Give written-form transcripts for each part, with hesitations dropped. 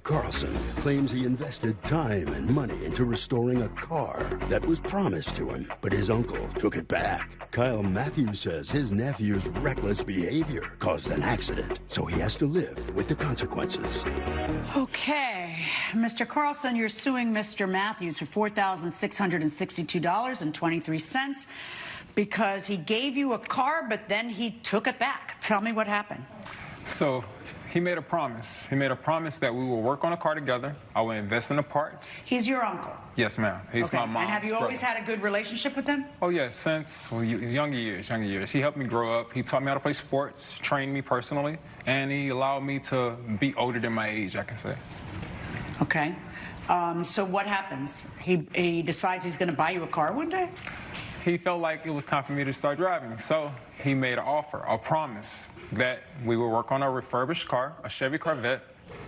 Carlson claims he invested time and money into restoring a car that was promised to him, but his uncle took it back. Kyle Matthews says his nephew's reckless behavior caused an accident, so he has to live with the consequences. Okay, Mr. Carlson, you're suing Mr. Matthews for $4,662.23 because he gave you a car, but then he took it back. Tell me what happened. So he made a promise. He made a promise that we will work on a car together. I will invest in the parts. He's your uncle? Yes, ma'am. He's my mom's And have you always had a good relationship with him? Oh, yes, since younger years. He helped me grow up. He taught me how to play sports, trained me personally, and he allowed me to be older than my age, I can say. Okay. So what happens? He decides he's going to buy you a car one day? He felt like it was time for me to start driving, so he made an offer, a promise, that we would work on a refurbished car, a Chevy Corvette,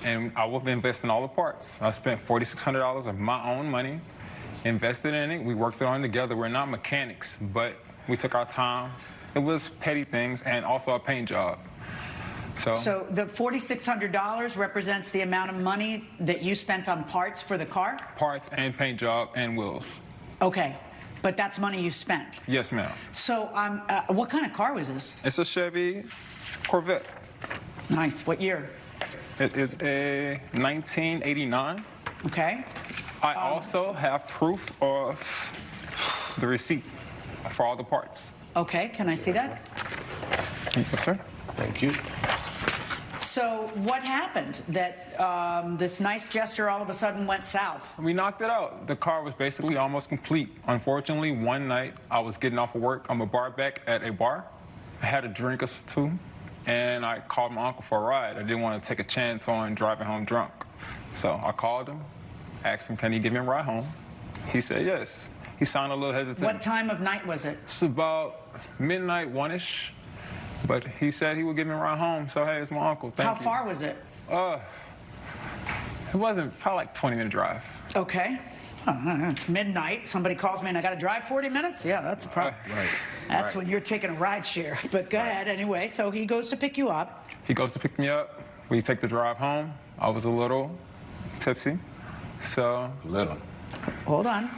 and I will invest in all the parts. I spent $4,600 of my own money, invested in it. We worked it on together. We're not mechanics, but we took our time. It was petty things and also a paint job. So the $4,600 represents the amount of money that you spent on parts for the car? Parts and paint job and wheels. Okay. But that's money you spent? Yes, ma'am. So what kind of car was this? It's a Chevy Corvette. Nice. What year? It is a 1989. Okay. I also have proof of the receipt for all the parts. Okay. Can I see that? Yes, sir. Thank you. So what happened that this nice gesture all of a sudden went south? We knocked it out. The car was basically almost complete. Unfortunately, one night I was getting off of work. I'm a bar back at a bar. I had a drink or two, and I called my uncle for a ride. I didn't want to take a chance on driving home drunk. So I called him, asked him, can he give me a ride home? He said yes. He sounded a little hesitant. What time of night was it? It's about midnight, one-ish. But he said he would give me a ride home, so hey, it's my uncle. Thank you. How far was it? It wasn't, probably like 20-minute drive. Okay. It's midnight. Somebody calls me and I got to drive 40 minutes? Yeah, that's a problem. Right. That's when you're taking a ride share. But go ahead anyway. So he goes to pick you up. He goes to pick me up. We take the drive home. I was a little tipsy, so. Little. Hold on.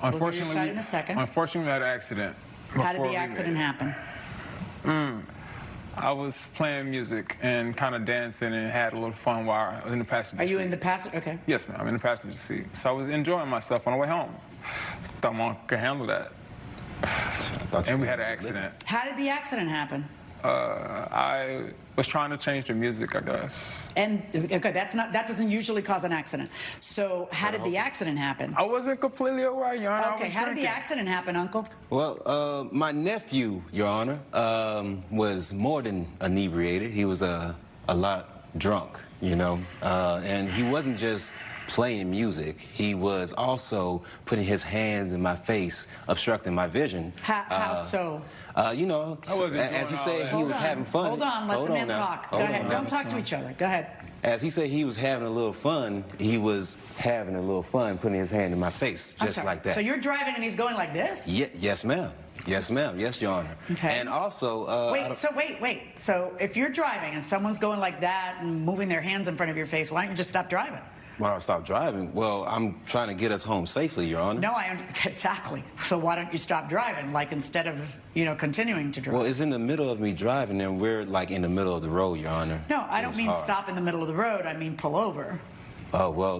Unfortunately, we'll get your side in a second. Unfortunately, we had an accident. How did the accident happen? I was playing music and kind of dancing and had a little fun while I was in the passenger seat. Are you in the passenger? Okay. Yes, ma'am. I'm in the passenger seat. So I was enjoying myself on the way home. Thought mom could handle that. And we had an accident. How did the accident happen? I was trying to change the music, I guess. And okay, that doesn't usually cause an accident. So how did the accident happen? I wasn't completely aware, Your Honor. Okay, how did the accident happen, Uncle? Well, my nephew, Your Honor, was more than inebriated. He was a lot drunk, you know, and he wasn't just playing music. He was also putting his hands in my face, obstructing my vision. How so? You know, as he said, he was having fun. Hold on, let the man talk. Go ahead. Don't talk to each other. Go ahead. As he said he was having a little fun, he was having a little fun putting his hand in my face, just like that. So you're driving and he's going like this? Yes, ma'am. Yes, ma'am. Yes, Your Honor. Okay. And also... wait. So if you're driving and someone's going like that and moving their hands in front of your face, why don't you just stop driving? Why don't I stop driving? Well, I'm trying to get us home safely, Your Honor. No, exactly. So why don't you stop driving, like instead of, you know, continuing to drive? Well, it's in the middle of me driving, and we're like in the middle of the road, Your Honor. No, I don't mean stop in the middle of the road. I mean pull over. Oh, well,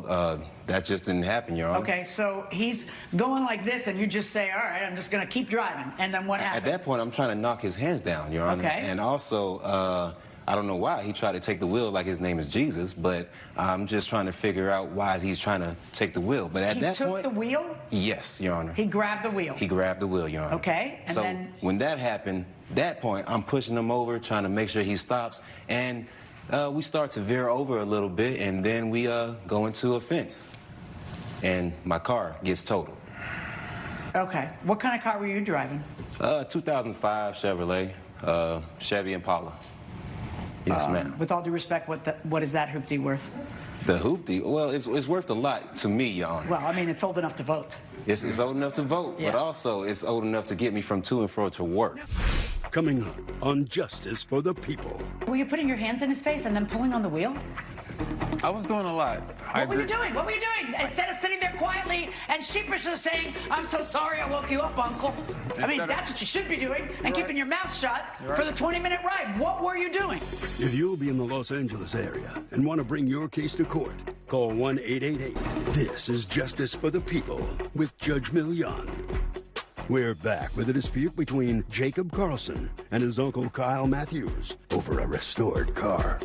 that just didn't happen, Your Honor. Okay, so he's going like this, and you just say, all right, I'm just going to keep driving. And then what happens? At that point, I'm trying to knock his hands down, Your Honor. Okay. And also, I don't know why he tried to take the wheel like his name is Jesus, but I'm just trying to figure out why he's trying to take the wheel. But at that point... He took the wheel? Yes, Your Honor. He grabbed the wheel? He grabbed the wheel, Your Honor. Okay, and so then... when that happened, that point, I'm pushing him over, trying to make sure he stops, and we start to veer over a little bit, and then we go into a fence, and my car gets totaled. Okay. What kind of car were you driving? 2005 Chevrolet, Chevy Impala. Yes, ma'am. With all due respect, what is that hoopty worth? The hoopty? Well, it's worth a lot to me, Your Honor. Well, I mean, it's old enough to vote. It's old enough to vote, but also it's old enough to get me from to and fro to work. Coming up on Justice for the People. Were you putting your hands in his face and then pulling on the wheel? I was doing a lot. What were you doing? What were you doing? Instead of sitting there quietly and sheepishly saying, I'm so sorry I woke you up, Uncle. I mean, that's what you should be doing, and keeping your mouth shut for the 20-minute ride. What were you doing? If you'll be in the Los Angeles area and want to bring your case to court, call 1-888. This is Justice for the People with Judge Millian. We're back with a dispute between Jacob Carlson and his uncle Kyle Matthews over a restored car.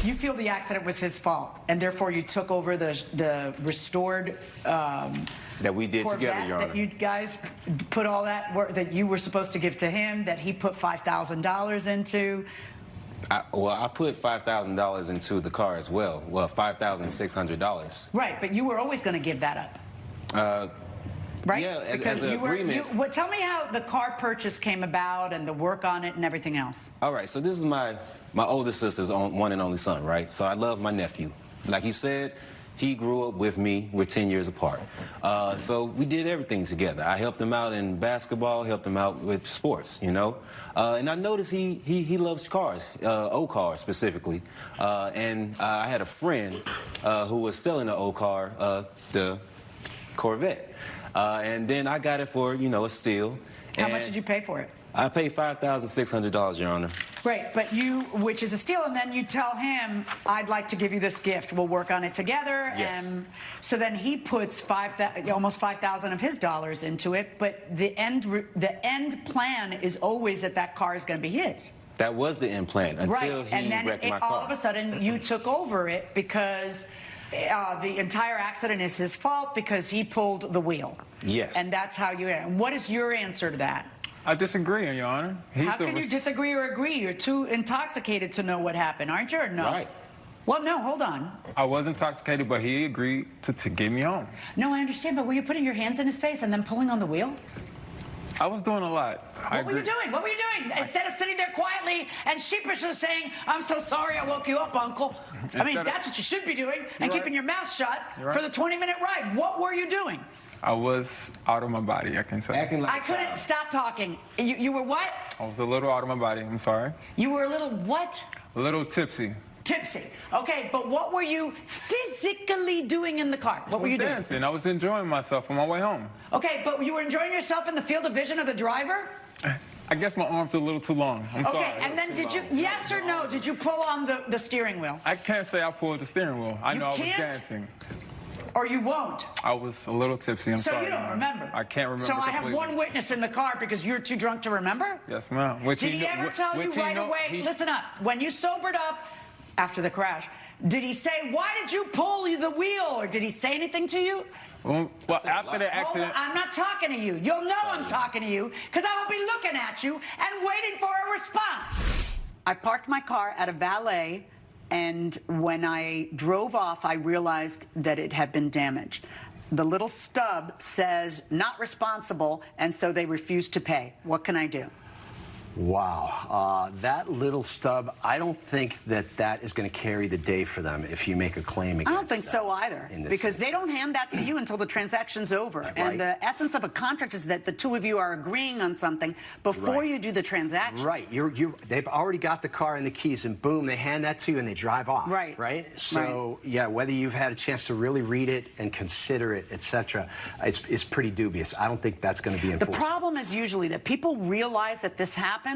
You feel the accident was his fault, and therefore you took over the restored That we did Corvette together, Your Honor. that you guys put all that work that you were supposed to give to him, that he put $5,000 into. I put $5,000 into the car as well. Well, $5,600. Right, but you were always going to give that up. Right? Yeah, because as an agreement. Tell me how the car purchase came about and the work on it and everything else. All right, so this is my older sister's one and only son, right? So I love my nephew. Like he said, he grew up with me. We're 10 years apart. So we did everything together. I helped him out in basketball, helped him out with sports, you know? And I noticed he loves cars, old cars specifically. And I had a friend who was selling an old car, the Corvette. And then I got it for, you know, a steal. How much did you pay for it? I paid $5,600, Your Honor. Right, but which is a steal, and then you tell him, I'd like to give you this gift. We'll work on it together. Yes. And so then he puts almost $5,000 of his dollars into it, but the end plan is always that car is going to be his. That was the implant until right. he And then wrecked my car. all of a sudden you took over it because the entire accident is his fault because he pulled the wheel. Yes. And that's how you. What is your answer to that? I disagree, Your Honor. How can you disagree or agree? You're too intoxicated to know what happened, aren't you? Or no? Right. Well, no, hold on. I was intoxicated, but he agreed to get me home. No, I understand, but were you putting your hands in his face and then pulling on the wheel? I was doing a lot. What were you doing? What were you doing? Instead of sitting there quietly and sheepishly saying, I'm so sorry I woke you up, Uncle. I mean, that's what you should be doing, and keeping your mouth shut for the 20-minute ride. What were you doing? I was out of my body, I can say. Acting like I couldn't stop talking. You were what? I was a little out of my body, I'm sorry. You were a little what? A little tipsy. Tipsy. Okay, but what were you physically doing in the car? What were you doing? Dancing. I was enjoying myself on my way home. Okay, but you were enjoying yourself in the field of vision of the driver? I guess my arms are a little too long. I'm sorry. Okay, and then did you, yes or no, did you pull on the steering wheel? I can't say I pulled the steering wheel. I know I was dancing. Or you won't? I was a little tipsy, I'm sorry. So you don't remember? I can't remember So I have completely. one witness in the car because you're too drunk to remember? Yes, ma'am. Did he ever tell you right away, listen up, when you sobered up after the crash, did he say, why did you pull the wheel? Or did he say anything to you? Well, after the accident... I'm not talking to you. You'll know I'm talking to you because I will be looking at you and waiting for a response. I parked my car at a valet, and when I drove off, I realized that it had been damaged. The little stub says not responsible, and so they refused to pay. What can I do? Wow. That little stub, I don't think that is going to carry the day for them if you make a claim against I don't think so either, because they don't hand that to you until the transaction's over. Right. And the essence of a contract is that the two of you are agreeing on something before you do the transaction. Right. They've already got the car and the keys, and boom, they hand that to you and they drive off. Right. Right? So, yeah, whether you've had a chance to really read it and consider it, etc., is pretty dubious. I don't think that's going to be enforced. The problem is usually that people realize that this happened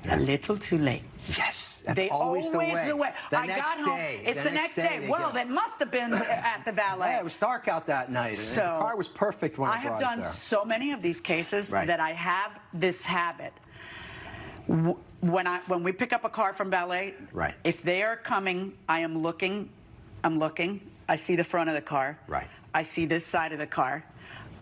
a little too late. Yes, that's always the way. I got home. It's the next day. Well, that must have been at the valet. Yeah, it was dark out that night. So the car was perfect when I brought it there. have done so many of these cases that I have this habit. When we pick up a car from valet, if they are coming, I'm looking. I see the front of the car. Right. I see this side of the car.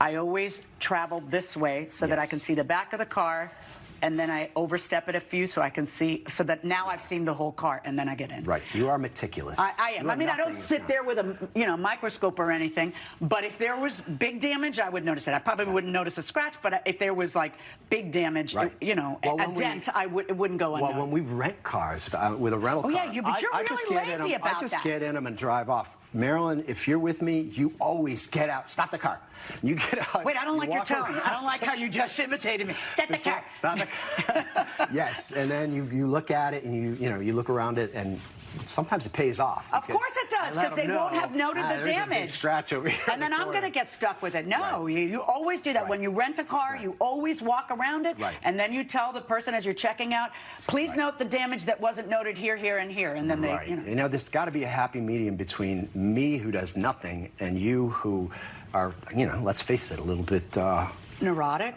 I always travel this way so that I can see the back of the car, and then I overstep it a few so I can see, so that now I've seen the whole car, and then I get in. Right. You are meticulous. I am. I mean, I don't sit there with a microscope or anything, but if there was big damage, I would notice it. I probably wouldn't notice a scratch, but if there was like big damage, a dent, it wouldn't go unnoticed. Well, when we rent cars with a rental car, but you're really lazy about that. I just get in them and drive off. Marilyn, if you're with me, you always get out. Stop the car. You get out. Wait, I don't like your tone. I don't like how you just imitated me. Stop the car. Stop the car. Yes, and then you look at it and you look around it, and sometimes it pays off. Of course it does, because they won't have noted the there's a damage. big scratch over here. And then I'm going to get stuck with it. No, Right. you always do that. Right. When you rent a car, Right. you always walk around it, Right. and then you tell the person as you're checking out, please Right. note the damage that wasn't noted here, here, and here. And then they, Right. you know. There's got to be a happy medium between me, who does nothing, and you, who are, let's face it, a little bit... Neurotic?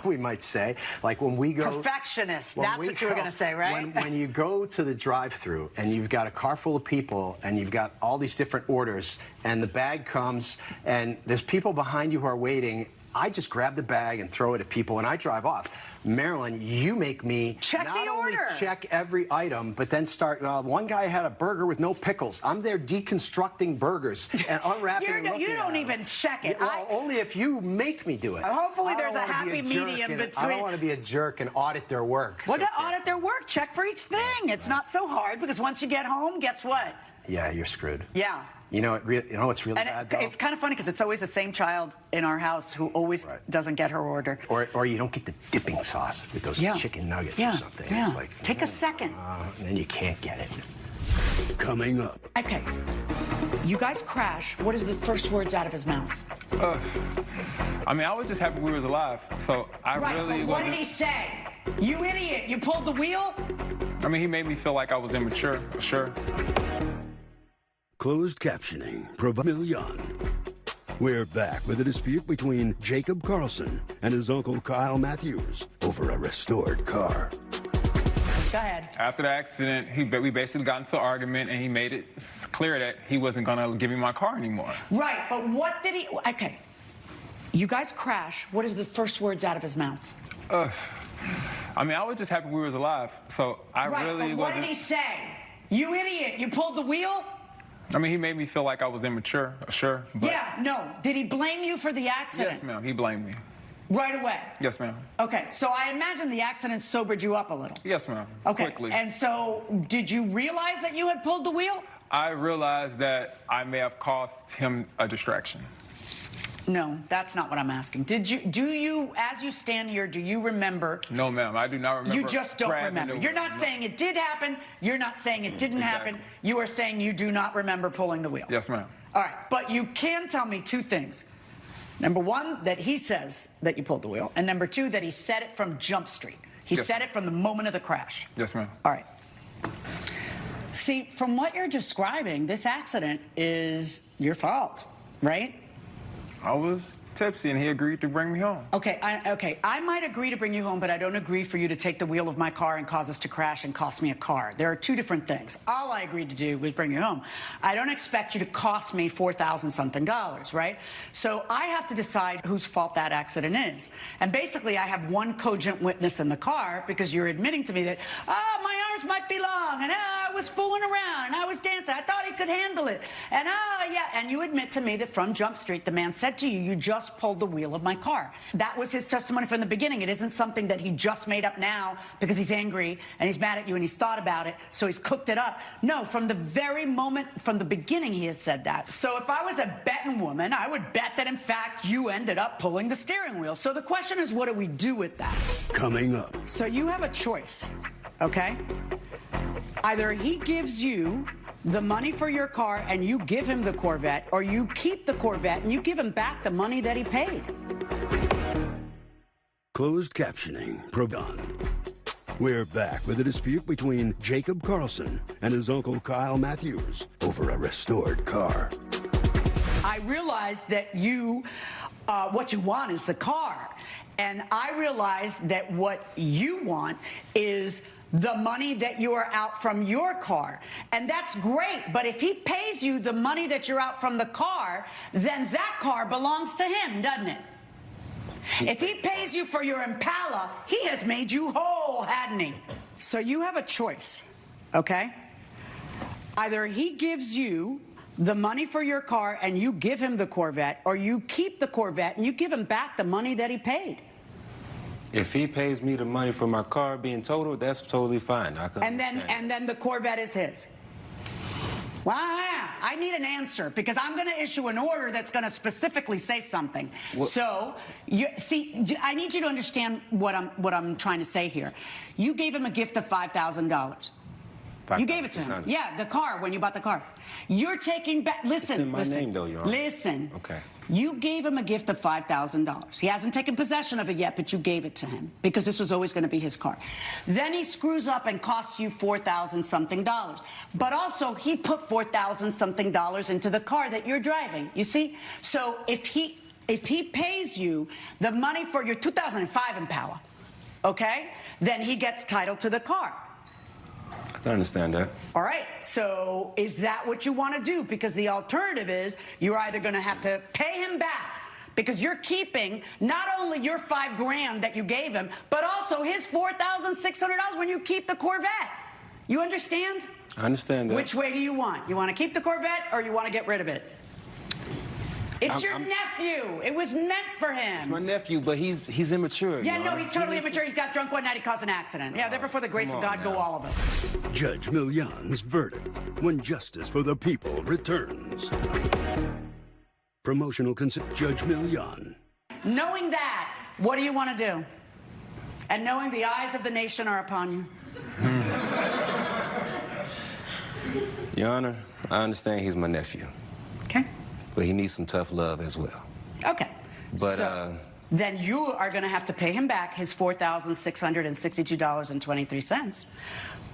we might say. Like when we go... Perfectionist. when That's we what you were going to say, right? When you go to the drive-thru and you've got a car full of people and you've got all these different orders and the bag comes and there's people behind you who are waiting, I just grab the bag and throw it at people and I drive off. Marilyn, you make me check not the only order. check every item, but then start. One guy had a burger with no pickles. I'm there deconstructing burgers and unwrapping. and looking You don't at them. even check it. Well, only if you make me do it. Hopefully I there's don't a wanna be happy jerk medium and- I between- don't want to be a jerk and audit their work. Well, So- to audit their work, check for each thing. It's not so hard, because once you get home, guess what? Yeah, you're screwed. Yeah. You know what's really bad, though? It's kind of funny because it's always the same child in our house who always doesn't get her order. Or you don't get the dipping sauce with those chicken nuggets or something. Yeah. It's like, Take a second. and then you can't get it. Coming up. Okay. You guys crash. What is the first words out of his mouth? I mean, I was just happy we was alive. So I really but what wasn't. did he say? You idiot. You pulled the wheel? I mean, he made me feel like I was immature, sure. Closed captioning. Million. We're back with a dispute between Jacob Carlson and his uncle Kyle Matthews over a restored car. Go ahead. After the accident, we basically got into an argument, and he made it clear that he wasn't going to give me my car anymore. Right, but what did he... Okay. You guys crash. What is the first words out of his mouth? I mean, I was just happy we was alive. So I really but what wasn't. did he say? You idiot. You pulled the wheel? I mean, he made me feel like I was immature, sure. But Yeah, no. Did he blame you for the accident? yes, ma'am. He blamed me. Right away? Yes, ma'am. Okay, so I imagine the accident sobered you up a little. Yes, ma'am. Okay, Quickly. and so did you realize that you had pulled the wheel? I realized that I may have caused him a distraction. No, that's not what I'm asking. Do you, as you stand here, do you remember? No, ma'am. I do not remember. You just don't grabbing remember. the You're not wheel. saying it did happen. You're not saying it didn't Exactly. happen. You are saying you do not remember pulling the wheel. Yes, ma'am. All right, but you can tell me two things. Number one, that he says that you pulled the wheel. And number two, that he said it from Jump Street. He Yes, said ma'am. it from the moment of the crash. Yes, ma'am. All right. See, from what you're describing, this accident is your fault, right? I was tipsy, and he agreed to bring me home. Okay, I might agree to bring you home, but I don't agree for you to take the wheel of my car and cause us to crash and cost me a car. There are two different things. All I agreed to do was bring you home. I don't expect you to cost me $4,000-something, right? So I have to decide whose fault that accident is. And basically, I have one cogent witness in the car because you're admitting to me that, my arms might be long, and I was fooling around, and I was dancing. I thought he could handle it. And and you admit to me that from Jump Street, the man said to you, you just pulled the wheel of my car. That was his testimony from the beginning. It isn't something that he just made up now because he's angry and he's mad at you and he's thought about it, so he's cooked it up. No, from the very moment, from the beginning, he has said that. So if I was a betting woman, I would bet that, in fact, you ended up pulling the steering wheel. So the question is, what do we do with that? Coming up. So you have a choice, okay? Either he gives you the money for your car and you give him the Corvette, or you keep the Corvette and you give him back the money that he paid. Closed captioning. We're back with a dispute between Jacob Carlson and his uncle Kyle Matthews over a restored car. I realize that you, what you want is the car. And I realize that what you want is the money that you are out from your car. And that's great, but if he pays you the money that you're out from the car, then that car belongs to him, doesn't it? If he pays you for your Impala, he has made you whole, hadn't he? So you have a choice, okay? Either he gives you the money for your car and you give him the Corvette, or you keep the Corvette and you give him back the money that he paid. If he pays me the money for my car being totaled, that's totally fine. I can understand. And then the Corvette is his. Well, I need an answer because I'm going to issue an order that's going to specifically say something. So, I need you to understand what I'm trying to say here. You gave him a gift of $5,000. You gave it to him. Yeah, the car, when you bought the car. You're taking back, listen. It's in my name, though, Your Honor. Listen. Okay. You gave him a gift of $5,000. He hasn't taken possession of it yet, but you gave it to him because this was always going to be his car. Then he screws up and costs you $4,000 something. But also, he put $4,000 something into the car that you're driving. You see? So if he pays you the money for your 2005 Impala, okay, then he gets title to the car. I can understand that. All right, so is that what you want to do? Because the alternative is you're either going to have to pay him back because you're keeping not only your $5,000 that you gave him, but also his $4,600 when you keep the Corvette. You understand? I understand that. Which way do you want? You want to keep the Corvette or you want to get rid of it? It's your nephew. It was meant for him. It's my nephew, but he's immature. Yeah, no, he's totally immature. He's got drunk one night. He caused an accident. Yeah, there before the grace of God go all of us. Judge Million's verdict when justice for the people returns. Promotional consent. Judge Million. Knowing that, what do you want to do? And knowing the eyes of the nation are upon you. Your Honor, I understand he's my nephew. Okay. But he needs some tough love as well. Okay. But, so, then you are going to have to pay him back his $4,662.23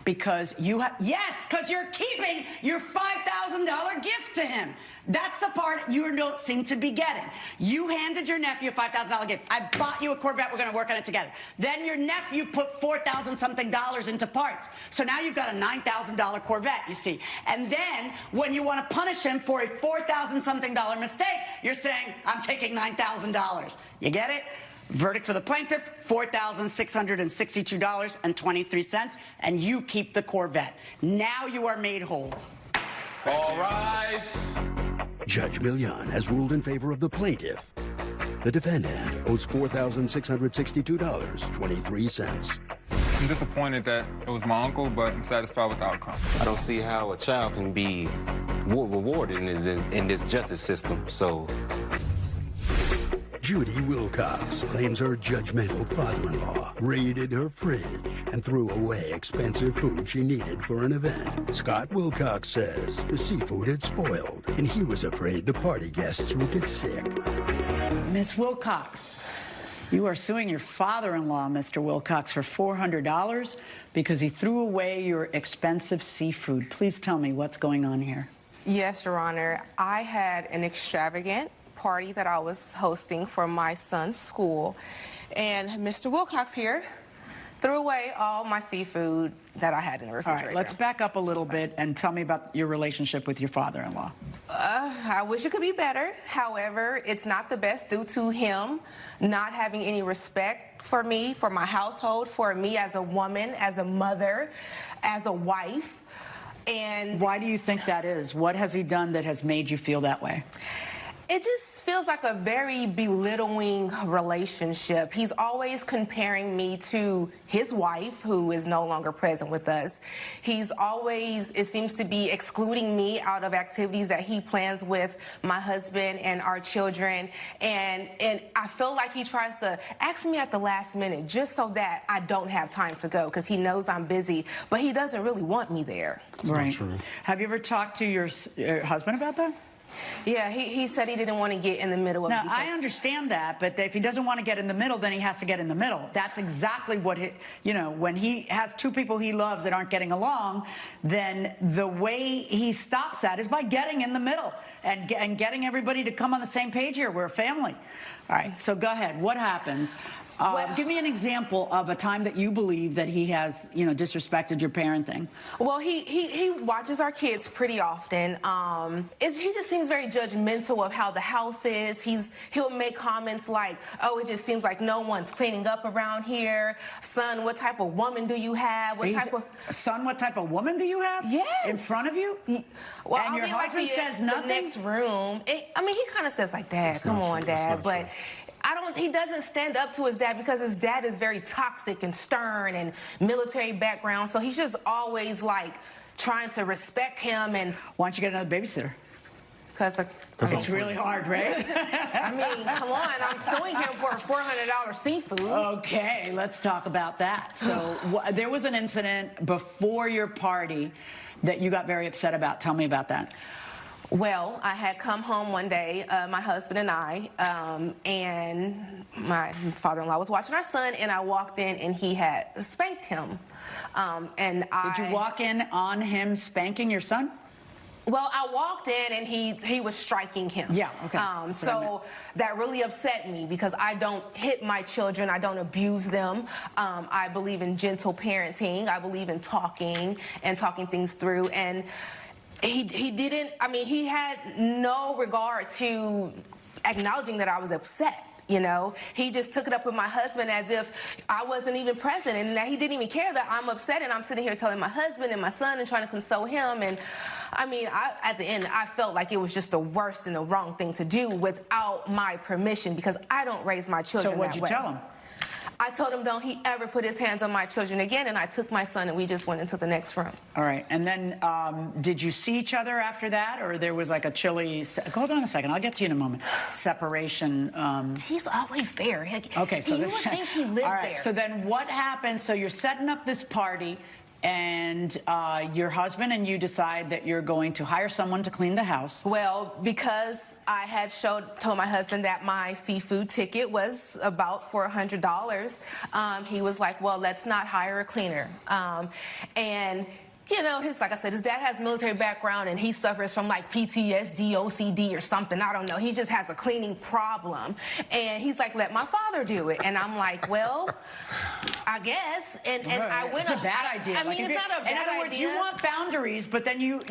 because you have, yes, because you're keeping your $5,000 gift to him. That's the part you don't seem to be getting. You handed your nephew a $5,000 gift. I bought you a Corvette. We're going to work on it together. Then your nephew put $4,000 something into parts. So now you've got a $9,000 Corvette, you see. And then when you want to punish him for a $4,000 something mistake, you're saying, I'm taking $9,000. You get it? Verdict for the plaintiff, $4,662.23, and you keep the Corvette. Now you are made whole. All rise. Judge Million has ruled in favor of the plaintiff. The defendant owes $4,662.23. I'm disappointed that it was my uncle, but I'm satisfied with the outcome. I don't see how a child can be rewarded in this justice system, so... Judy Wilcox claims her judgmental father-in-law raided her fridge and threw away expensive food she needed for an event. Scott Wilcox says the seafood had spoiled, and he was afraid the party guests would get sick. Miss Wilcox, you are suing your father-in-law, Mr. Wilcox, for $400 because he threw away your expensive seafood. Please tell me what's going on here. Yes, Your Honor. I had an extravagant party that I was hosting for my son's school, and Mr. Wilcox here threw away all my seafood that I had in the refrigerator. All right, let's back up a little bit and tell me about your relationship with your father-in-law. I wish it could be better. However, it's not the best due to him not having any respect for me, for my household, for me as a woman, as a mother, as a wife. And why do you think that is? What has he done that has made you feel that way? It just feels like a very belittling relationship. He's always comparing me to his wife, who is no longer present with us. He's always, it seems to be, excluding me out of activities that he plans with my husband and our children. And I feel like he tries to ask me at the last minute just so that I don't have time to go because he knows I'm busy, but he doesn't really want me there. Right. Have you ever talked to your husband about that? Yeah, he said he didn't want to get in the middle of it. Now, I understand that, but if he doesn't want to get in the middle, then he has to get in the middle. That's exactly what, when he has two people he loves that aren't getting along, then the way he stops that is by getting in the middle and getting everybody to come on the same page here. We're a family. All right, so go ahead. What happens? Give me an example of a time that you believe that he has, disrespected your parenting. Well, he watches our kids pretty often. He just seems very judgmental of how the house is. He'll make comments like, "Oh, it just seems like no one's cleaning up around here. Son, what type of woman do you have? Son, what type of woman do you have? Yes. In front of you? Well, and your husband says nothing? The next room. He kind of says like, "Dad, come on, Dad," but. He doesn't stand up to his dad because his dad is very toxic and stern and military background. So he's just always like trying to respect him. And why don't you get another babysitter? Because It's really hard, right? I mean, come on, I'm suing him for a $400 seafood. Okay, let's talk about that. So there was an incident before your party that you got very upset about. Tell me about that. Well, I had come home one day, my husband and I, and my father-in-law was watching our son, and I walked in, and he had spanked him. Did you walk in on him spanking your son? Well, I walked in and he was striking him. Yeah, okay. So that really upset me because I don't hit my children. I don't abuse them. I believe in gentle parenting. I believe in talking and talking things through. And he didn't, I mean, he had no regard to acknowledging that I was upset. You know, he just took it up with my husband as if I wasn't even present, and that he didn't even care that I'm upset, and I'm sitting here telling my husband and my son and trying to console him. And I mean, at the end, I felt like it was just the worst and the wrong thing to do without my permission because I don't raise my children that way. So what'd you tell him? I told him don't he ever put his hands on my children again, and I took my son and we just went into the next room. All right, and then did you see each other after that, or there was like a chilly, hold on a second, I'll get to you in a moment, separation? He's always there. Okay, so you would think he lived all right, there. so then what happened? So you're setting up this party, and your husband and you decide that you're going to hire someone to clean the house. Well, because I had told my husband that my seafood ticket was about $400, he was like, well, let's not hire a cleaner. And you know, like I said, his dad has military background and he suffers from like PTSD, OCD or something. I don't know. He just has a cleaning problem. And he's like, let my father do it. And I'm like, well, I guess. And I went. It's a bad idea. I mean, it's not a bad idea. In other words, you want boundaries, but then you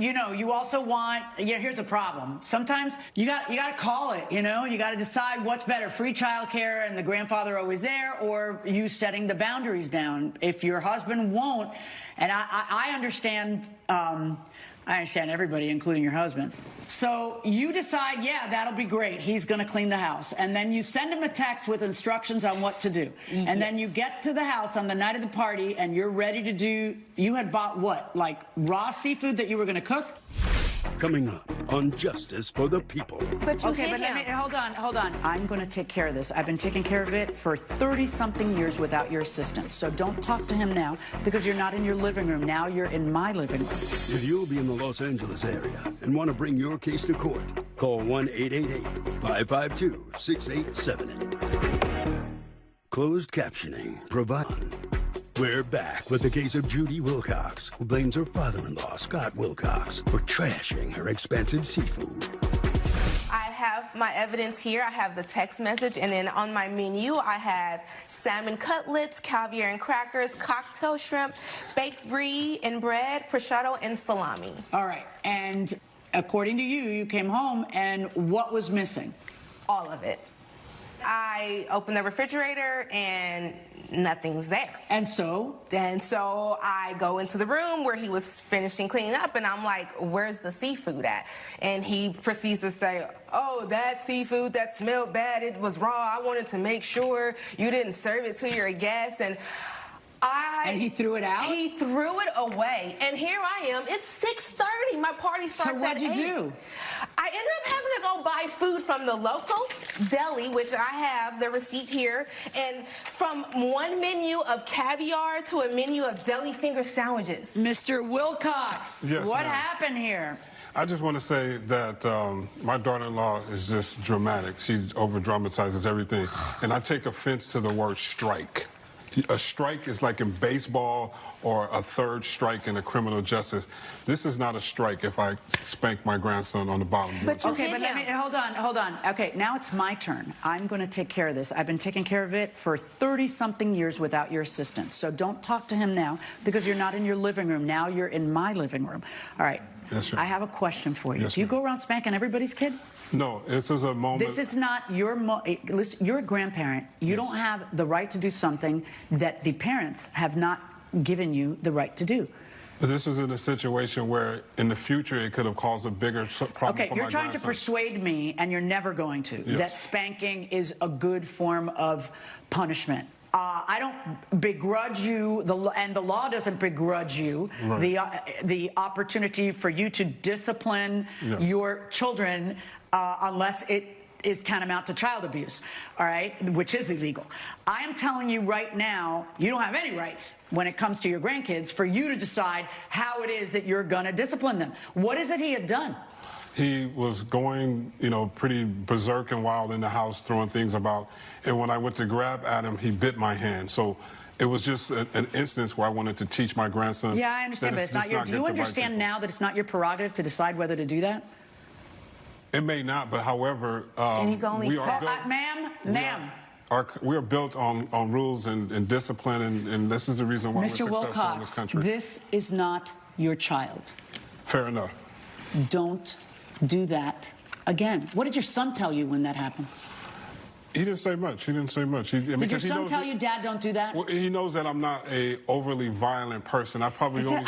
also want. Here's a problem. Sometimes you got to call it. You know, you got to decide what's better: free childcare and the grandfather always there, or you setting the boundaries down. If your husband won't, and I understand. I understand everybody, including your husband. So you decide, yeah, that'll be great. He's going to clean the house. And then you send him a text with instructions on what to do. Yes. And then you get to the house on the night of the party and you're ready to do, you had bought what? Like raw seafood that you were going to cook? Coming up on Justice for the People. But you Okay, hit but him. hold on. I'm going to take care of this. I've been taking care of it for 30-something years without your assistance. So don't talk to him now because you're not in your living room. Now you're in my living room. If you'll be in the Los Angeles area and want to bring your case to court, call 1-888-552-6878. Closed captioning provided. We're back with the case of Judy Wilcox, who blames her father-in-law, Scott Wilcox, for trashing her expensive seafood. I have my evidence here. I have the text message, and then on my menu, I had salmon cutlets, caviar and crackers, cocktail shrimp, baked brie and bread, prosciutto, and salami. All right. And according to you, you came home, and what was missing? All of it. I opened the refrigerator, and nothing's there. And so? And so I go into the room where he was finishing cleaning up, and I'm like, where's the seafood at? And he proceeds to say, oh, that seafood, that smelled bad, it was raw. I wanted to make sure you didn't serve it to your guests. And he threw it out? He threw it away. And here I am. It's 6:30. My party starts at 8. So what'd you do? I ended up having to go buy food from the local deli, which I have the receipt here, and from one menu of caviar to a menu of deli finger sandwiches. Mr. Wilcox, Yes, what ma'am. happened here? I just want to say that my daughter-in-law is just dramatic. She over-dramatizes everything. And I take offense to the word strike. A strike is like in baseball or a third strike in a criminal justice. This is not a strike if I spank my grandson on the bottom. But you Okay, hit but him. hold on. Okay, now it's my turn. I'm going to take care of this. I've been taking care of it for 30-something years without your assistance. So don't talk to him now because you're not in your living room. Now you're in my living room. All right. Yes, sir. I have a question for you. Yes, Do you ma'am. go around spanking everybody's kid? No, this is a moment. This is not your listen, you're a grandparent. You Yes. don't have the right to do something that the parents have not given you the right to do. But this was in a situation where in the future it could have caused a bigger problem Okay, for you're my trying to grandson. persuade me, and you're never going to, Yes. that spanking is a good form of punishment. I don't begrudge you, and the law doesn't begrudge you the opportunity for you to discipline your children unless it is tantamount to child abuse, all right, which is illegal. I am telling you right now, you don't have any rights when it comes to your grandkids for you to decide how it is that you're going to discipline them. What is it he had done? He was going, pretty berserk and wild in the house, throwing things about. And when I went to grab at him, he bit my hand. So it was just an instance where I wanted to teach my grandson. Yeah, I understand, but it's not your. Do you understand now that it's not your prerogative to decide whether to do that? It may not, but however, and he's only we are built, ma'am. We are built on rules and discipline, and this is the reason why we're successful in this country. This is not your child. Fair enough. Don't do that again. What did your son tell you when that happened? He didn't say much. Did your son tell you, Dad, don't do that? Well, he knows that I'm not a overly violent person. I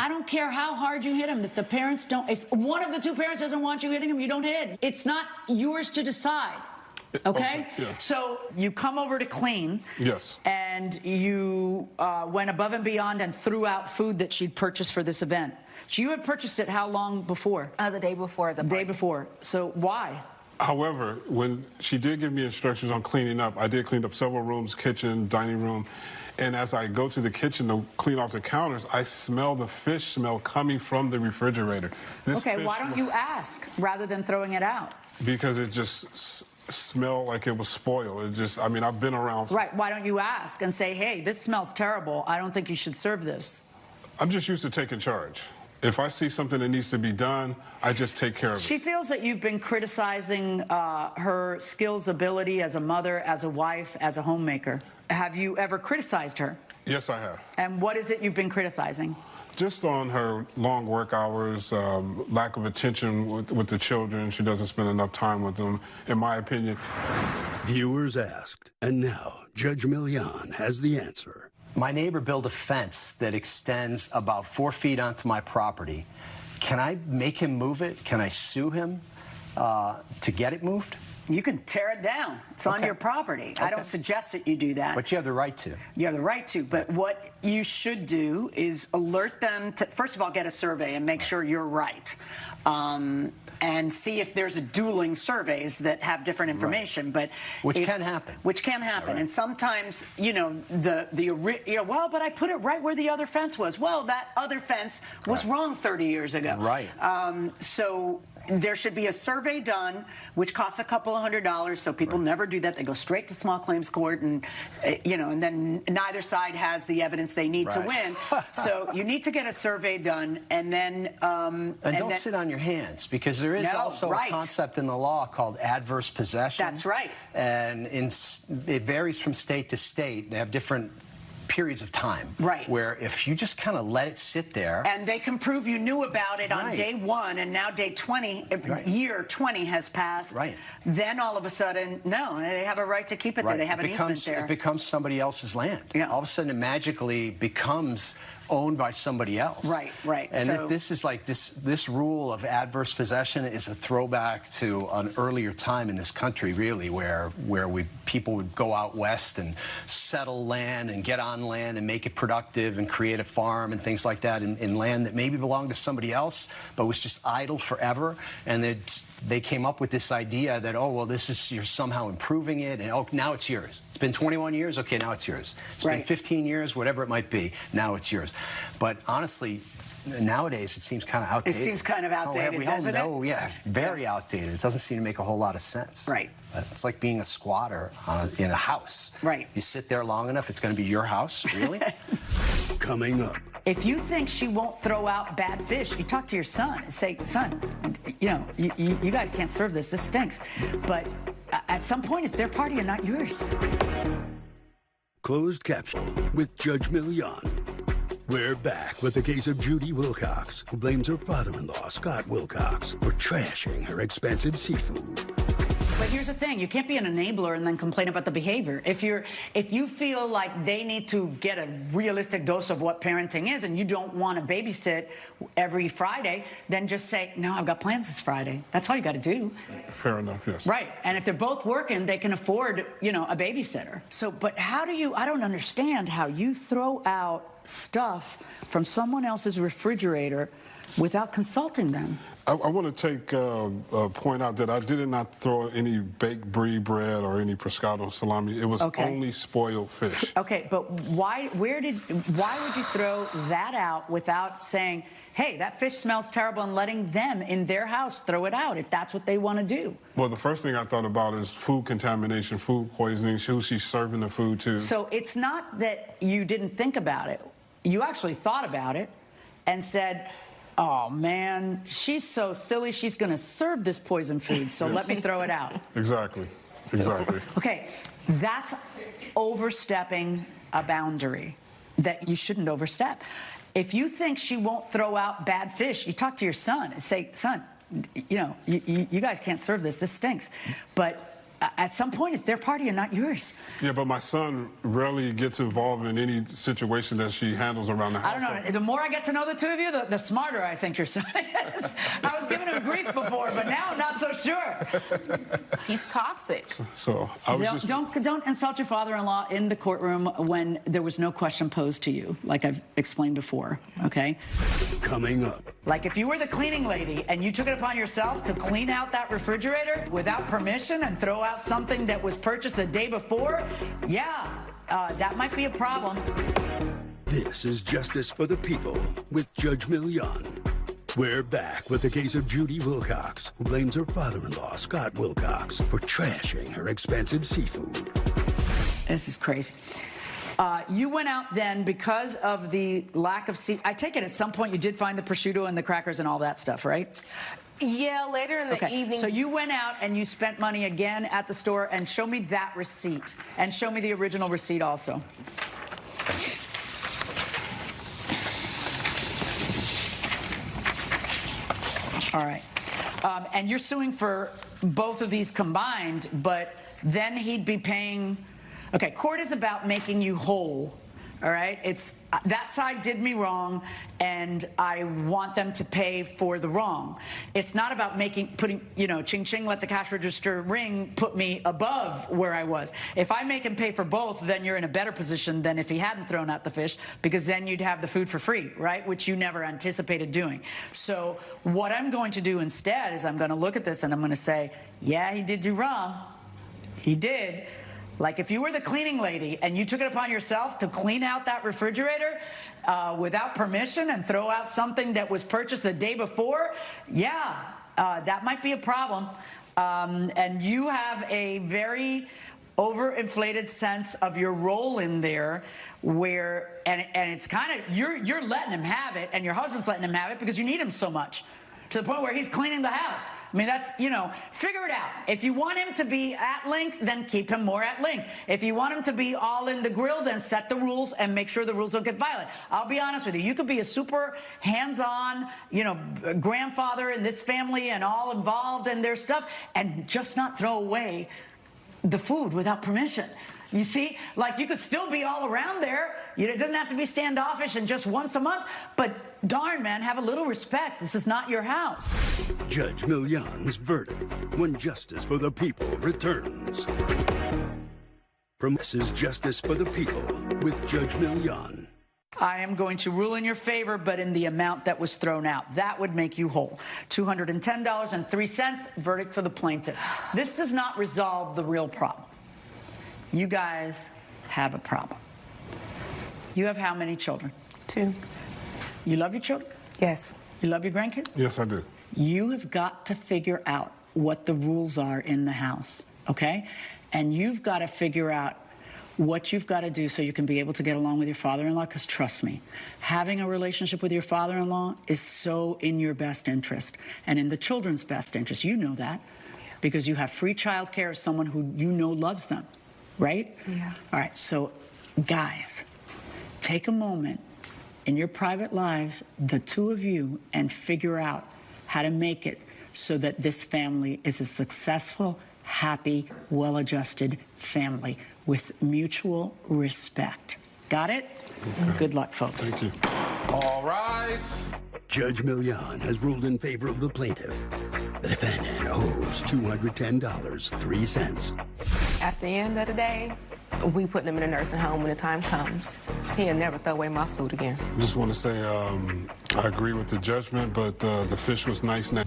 don't care how hard you hit him. If the parents don't, if one of the two parents doesn't want you hitting him, you don't hit. It's not yours to decide. Okay? Yeah. So you come over to clean. Yes. And you went above and beyond and threw out food that she'd purchased for this event. So you had purchased it how long before? The day before the party. Day before. So why? However, when she did give me instructions on cleaning up, I did clean up several rooms, kitchen, dining room. And as I go to the kitchen to clean off the counters, I smell the fish smell coming from the refrigerator. Okay, why don't you ask rather than throwing it out? Because it just smelled like it was spoiled. I've been around. Right, why don't you ask and say, hey, this smells terrible. I don't think you should serve this. I'm just used to taking charge. If I see something that needs to be done, I just take care of it. She feels that you've been criticizing her skills, ability as a mother, as a wife, as a homemaker. Have you ever criticized her? Yes, I have. And what is it you've been criticizing? Just on her long work hours, lack of attention with the children. She doesn't spend enough time with them, in my opinion. Viewers asked, and now Judge Millian has the answer. My neighbor built a fence that extends about 4 feet onto my property. Can I make him move it? Can I sue him to get it moved? You can tear it down. It's on your property. I don't suggest that you do that. But you have the right to. You have the right to. But what you should do is alert them to, first of all, get a survey and make sure you're right. And see if there's dueling surveys that have different information, but which can happen. And sometimes, but I put it right where the other fence was. Well, that other fence was wrong 30 years ago. Right. So there should be a survey done, which costs a couple of $100. So people never do that. They go straight to small claims court, and and then neither side has the evidence they need to win. So you need to get a survey done, and then and don't sit on your hands, because there is also a concept in the law called adverse possession. That's right. And it varies from state to state. They have different periods of time. Right. Where if you just kind of let it sit there. And they can prove you knew about it on day 1, and now day 20, year 20 has passed. Right. Then all of a sudden, no, they have a right to keep it there. They have an easement there. It becomes somebody else's land. Yeah. All of a sudden, it magically becomes owned by somebody else. Right. And this is like this rule of adverse possession is a throwback to an earlier time in this country, really, where people would go out west and settle land and get on land and make it productive and create a farm and things like that in land that maybe belonged to somebody else but was just idle forever. And they came up with this idea that, you're somehow improving it, and now it's yours. It's been 21 years, okay, now it's yours. It's been 15 years, whatever it might be, now it's yours. But honestly, nowadays it seems kind of outdated. It seems kind of outdated, doesn't it? Very outdated. It doesn't seem to make a whole lot of sense. Right. It's like being a squatter in a house. Right. You sit there long enough, it's going to be your house, really? Coming up. If you think she won't throw out bad fish, you talk to your son and say, son, you guys can't serve this. This stinks. But at some point, it's their party and not yours. Closed caption with Judge Millian. We're back with the case of Judy Wilcox, who blames her father-in-law, Scott Wilcox, for trashing her expensive seafood. But here's the thing, you can't be an enabler and then complain about the behavior. If you feel like they need to get a realistic dose of what parenting is and you don't want to babysit every Friday, then just say, no, I've got plans this Friday. That's all you got to do. Fair enough, yes. Right. And if they're both working, they can afford, you know, a babysitter. So, but how do you, I don't understand how you throw out stuff from someone else's refrigerator without consulting them. I want to point out that I did not throw any baked brie bread or any prosciutto salami. It was only spoiled fish. Okay, but why would you throw that out without saying, hey, that fish smells terrible, and letting them in their house throw it out if that's what they want to do? Well, the first thing I thought about is food contamination, food poisoning, who she's serving the food to. So it's not that you didn't think about it. You actually thought about it and said, oh, man, she's so silly. She's going to serve this poison food, so let me throw it out. Exactly. Okay, that's overstepping a boundary that you shouldn't overstep. If you think she won't throw out bad fish, you talk to your son and say, son, you know, you guys can't serve this. This stinks. But at some point, it's their party and not yours. Yeah, but my son rarely gets involved in any situation that she handles around the house. I don't know. The more I get to know the two of you, the smarter I think your son is. I was giving him grief before, but now I'm not so sure. He's toxic. So I was don't insult your father-in-law in the courtroom when there was no question posed to you, like I've explained before, okay? Coming up. Like if you were the cleaning lady and you took it upon yourself to clean out that refrigerator without permission and throw out something that was purchased the day before, yeah, that might be a problem. This is Justice for the People with Judge Millian. We're back with the case of Judy Wilcox, who blames her father-in-law, Scott Wilcox, for trashing her expensive seafood. This is crazy. You went out then because of the lack of I take it at some point you did find the prosciutto and the crackers and all that stuff, right? Yeah, later in the evening. So you went out and you spent money again at the store, and show me that receipt. And show me the original receipt also. All right. And you're suing for both of these combined, but then he'd be paying... Okay, court is about making you whole, all right? It's that side did me wrong, and I want them to pay for the wrong. It's not about putting, you know, ching ching, let the cash register ring, put me above where I was. If I make him pay for both, then you're in a better position than if he hadn't thrown out the fish, because then you'd have the food for free, right? Which you never anticipated doing. So what I'm going to do instead is I'm going to look at this and I'm going to say, yeah, he did you wrong. He did. Like if you were the cleaning lady and you took it upon yourself to clean out that refrigerator without permission and throw out something that was purchased the day before, yeah, that might be a problem. And you have a very overinflated sense of your role in there where, and it's kind of, you're letting him have it and your husband's letting him have it because you need him so much. To the point where he's cleaning the house. I mean, that's, you know, figure it out. If you want him to be at length, then keep him more at length. If you want him to be all in the grill, then set the rules and make sure the rules don't get violent. I'll be honest with you. You could be a super hands-on, you know, grandfather in this family and all involved in their stuff and just not throw away the food without permission. You see, like you could still be all around there. You know, it doesn't have to be standoffish and just once a month. But darn, man, have a little respect. This is not your house. Judge Millian's verdict when Justice for the People returns. From This is Justice for the People with Judge Millian. I am going to rule in your favor, but in the amount that was thrown out. That would make you whole. $210.03, verdict for the plaintiff. This does not resolve the real problem. You guys have a problem. You have how many children? 2. You love your children? Yes. You love your grandkids? Yes, I do. You have got to figure out what the rules are in the house, okay? And you've got to figure out what you've got to do so you can be able to get along with your father-in-law, because trust me, having a relationship with your father-in-law is so in your best interest and in the children's best interest. You know that because you have free child care of someone who you know loves them. Right? Yeah. All right, so guys, take a moment in your private lives, the two of you, and figure out how to make it so that this family is a successful, happy, well-adjusted family with mutual respect. Got it? Good luck, folks. Thank you. All rise. Judge Millian has ruled in favor of the plaintiff. The defendant owes $210.03. At the end of the day, we put him in a nursing home when the time comes. He'll never throw away my food again. I just want to say I agree with the judgment, but the fish was nice now.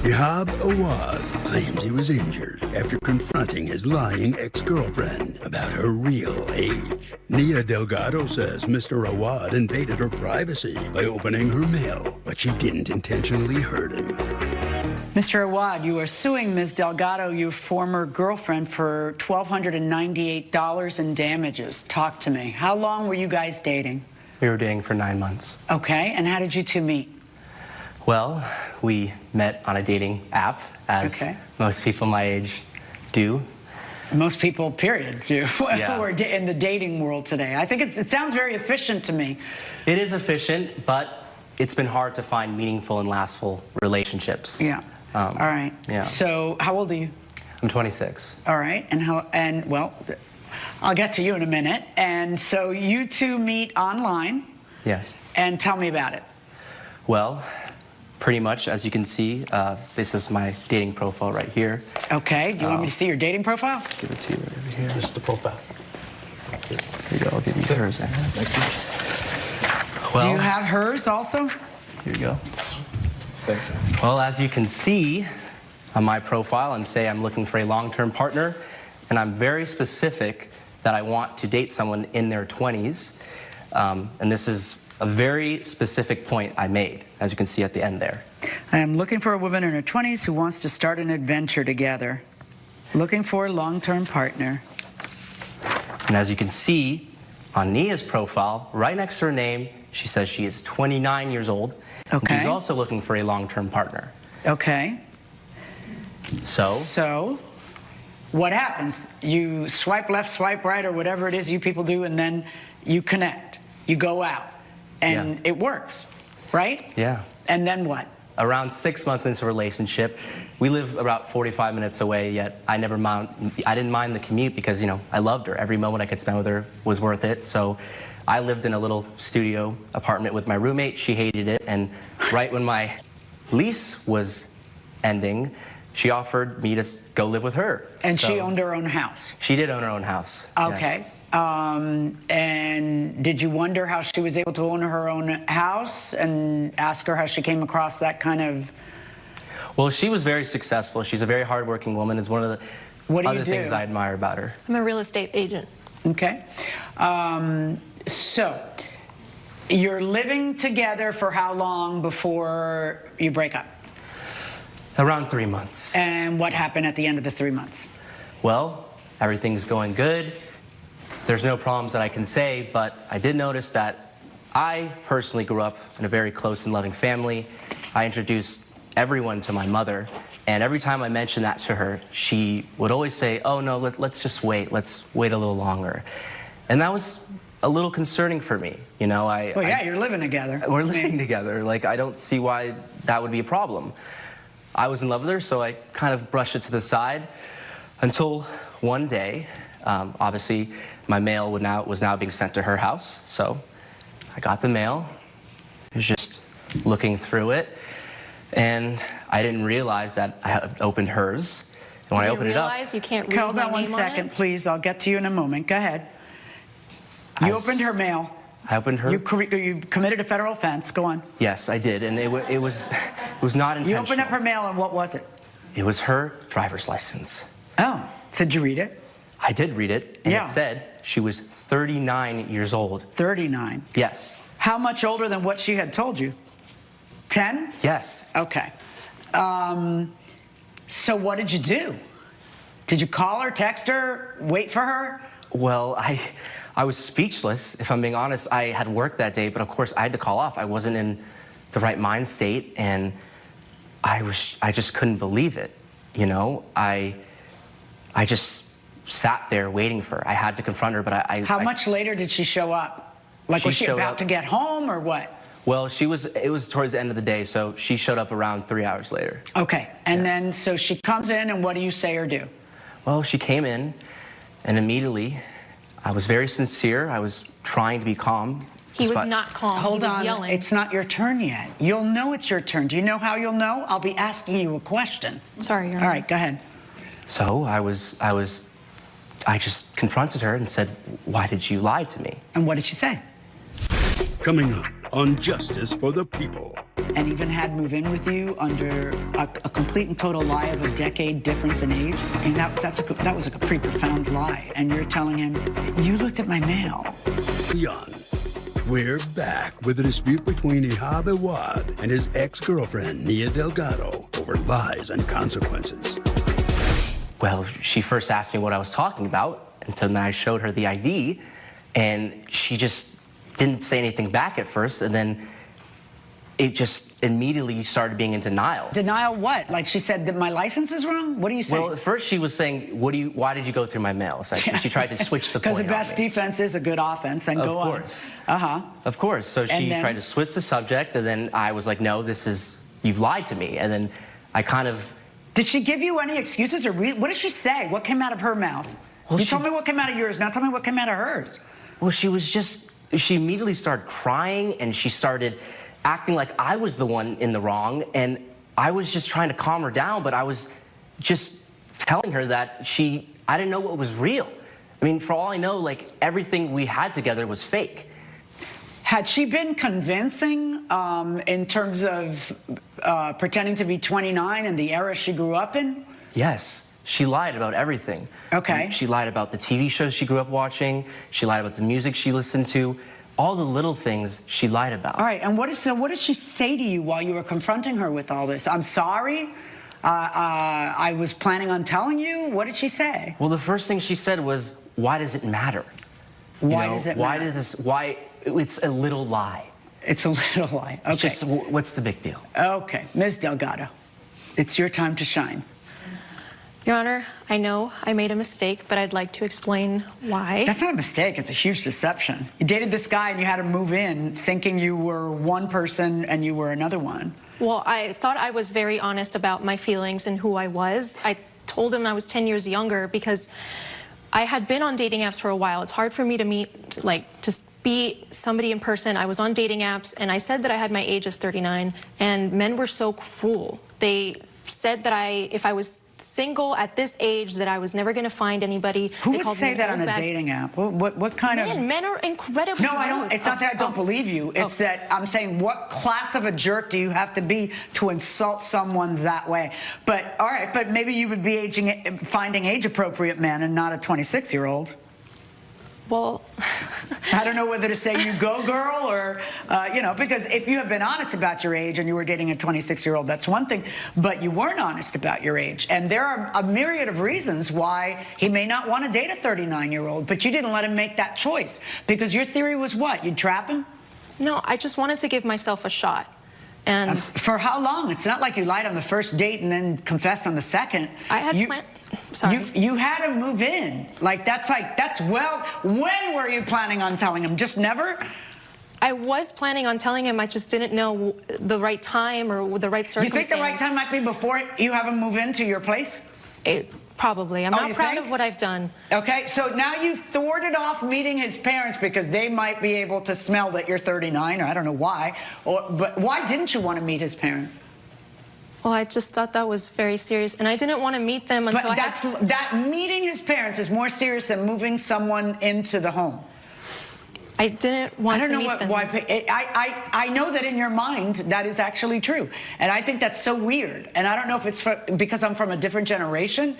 Yahab Awad claims he was injured after confronting his lying ex-girlfriend about her real age. Nia Delgado says Mr. Awad invaded her privacy by opening her mail, but she didn't intentionally hurt him. Mr. Awad, you are suing Ms. Delgado, your former girlfriend, for $1,298 in damages. Talk to me. How long were you guys dating? We were dating for 9 months. Okay, and how did you two meet? Well, we met on a dating app, as most people my age do. Most people, period, do, who Yeah. are in the dating world today. I think it sounds very efficient to me. It is efficient, but it's been hard to find meaningful and lastful relationships. Yeah. All right. Yeah. So how old are you? I'm 26. All right. And well, I'll get to you in a minute. And so you two meet online. Yes. And tell me about it. Well, pretty much, as you can see, this is my dating profile right here. Okay. Do you want me to see your dating profile? Give it to you right over here. This is the profile. Here you go. I'll give you hers. Thank you. Well, Do you have hers also? Here you go. Thank you. Well, as you can see on my profile, I'm looking for a long-term partner, and I'm very specific that I want to date someone in their 20s. And this is a very specific point I made, as you can see at the end there. I am looking for a woman in her 20s who wants to start an adventure together. Looking for a long-term partner. And as you can see on Nia's profile, right next to her name, she says she is 29 years old. And Okay. she's also looking for a long-term partner. Okay. So, what happens? You swipe left, swipe right, or whatever it is you people do, and then you connect. You go out, and Yeah. it works, right? yeah. And then what? Around 6 months into a relationship, we live about 45 minutes away, yet I didn't mind the commute because, I loved her. Every moment I could spend with her was worth it. So I lived in a little studio apartment with my roommate. She hated it. And right when my lease was ending, she offered me to go live with her. And So she owned her own house. She did own her own house. Okay. Yes. And did you wonder how she was able to own her own house and ask her how she came across that kind of... Well, she was very successful. She's a very hardworking woman. Is one of the What do you other things do? I admire about her. I'm a real estate agent. Okay. So you're living together for how long before you break up? Around 3 months. And what happened at the end of the 3 months? Well, everything's going good. There's no problems that I can say, but I did notice that I personally grew up in a very close and loving family. I introduced everyone to my mother, and every time I mentioned that to her, she would always say, oh no, let's just wait. Let's wait a little longer. And that was a little concerning for me. Well, yeah, you're living together. We're living together. Like, I don't see why that would be a problem. I was in love with her, so I kind of brushed it to the side until one day, obviously, my mail was now being sent to her house. So I got the mail. I was just looking through it, and I didn't realize that I had opened hers. And when I opened it up, Realize you can't read Hold my on one name on second, it? please. I'll get to you in a moment. Go ahead. You opened her mail. I opened her. You committed a federal offense. Go on. Yes, I did, and it was not intentional. You opened up her mail, and what was it? It was her driver's license. Oh, did you read it? I did read it, and Yeah. it said she was 39 years old. 39. Yes. How much older than what she had told you? 10? Yes. Okay. So what did you do? Did you call her, text her, wait for her? Well, I was speechless, if I'm being honest. I had work that day, but of course I had to call off. I wasn't in the right mind state, and I just couldn't believe it. I just sat there waiting for her. I had to confront her, but How much later did she show up? Like, She was she showed about up- to get home or what? Well, it was towards the end of the day, so she showed up around 3 hours later. Okay, and Yes. then so she comes in, and what do you say or do? Well, she came in, and immediately, I was very sincere. I was trying to be calm. He was not calm. Hold he was on, yelling. it's not your turn yet. You'll know it's your turn. Do you know how you'll know? I'll be asking you a question. Sorry, Your Honor. All right, go ahead. So I just confronted her and said, "Why did you lie to me?" And what did she say? Coming up on Justice for the People. And even had move in with you under a complete and total lie of a decade difference in age? I mean, that was a pretty profound lie. And you're telling him, you looked at my mail. Hien. We're back with a dispute between Ihab Awad and his ex-girlfriend, Nia Delgado, over lies and consequences. Well, she first asked me what I was talking about, and then I showed her the ID, and she just didn't say anything back at first, and then it just immediately started being in denial. Denial what? Like she said that my license is wrong? What are you saying? Well, at first she was saying, why did you go through my mail, essentially? She tried to switch the point Because the on best me. defense is a good offense, and go on. Of course. Uh-huh. Of course. So she tried to switch the subject, and then I was like, no, you've lied to me. And then I kind of... Did she give you any excuses, or what did she say? What came out of her mouth? Well, you told me what came out of yours, now tell me what came out of hers. Well, she immediately started crying, and she started acting like I was the one in the wrong, and I was just trying to calm her down, but I was just telling her that I didn't know what was real. I mean, for all I know, like, everything we had together was fake. Had she been convincing in terms of pretending to be 29 and the era she grew up in? Yes. She lied about everything. Okay. She lied about the TV shows she grew up watching. She lied about the music she listened to. All the little things she lied about. All right, and what did she say to you while you were confronting her with all this? I'm sorry. I was planning on telling you. What did she say? Well, the first thing she said was, "Why does it matter? Why does it matter? It's a little lie." It's a little lie. Okay. It's just, what's the big deal? Okay, Ms. Delgado, it's your time to shine. Your Honor, I know I made a mistake, but I'd like to explain why. That's not a mistake. It's a huge deception. You dated this guy and you had him move in thinking you were one person and you were another one. Well, I thought I was very honest about my feelings and who I was. I told him I was 10 years younger because I had been on dating apps for a while. It's hard for me to meet, like, to be somebody in person. I was on dating apps, and I said that I had my age as 39, and men were so cruel. They said that if I was single at this age, that I was never going to find anybody. Who would say that on a dating app? What kind of... Men are incredibly No, I don't. It's not that I don't believe you. It's that I'm saying, what class of a jerk do you have to be to insult someone that way? But, all right, but maybe you would be finding age-appropriate men and not a 26-year-old. Well, I don't know whether to say you go, girl, or, because if you have been honest about your age and you were dating a 26-year-old, that's one thing, but you weren't honest about your age. And there are a myriad of reasons why he may not want to date a 39-year-old, but you didn't let him make that choice because your theory was what? You'd trap him? No, I just wanted to give myself a shot. And for how long? It's not like you lied on the first date and then confessed on the second. I had planned. Sorry. You had him move in. When were you planning on telling him? Just never? I was planning on telling him. I just didn't know the right time or the right circumstance. You think the right time might be before you have him move into your place? Probably. I'm not proud of what I've done. Okay, so now you've thwarted off meeting his parents because they might be able to smell that you're 39, or I don't know why. But why didn't you want to meet his parents? Well, I just thought that was very serious, and I didn't want to meet them until that meeting his parents is more serious than moving someone into the home. I didn't want to meet them. I know that in your mind that is actually true, and I think that's so weird. And I don't know if it's because I'm from a different generation,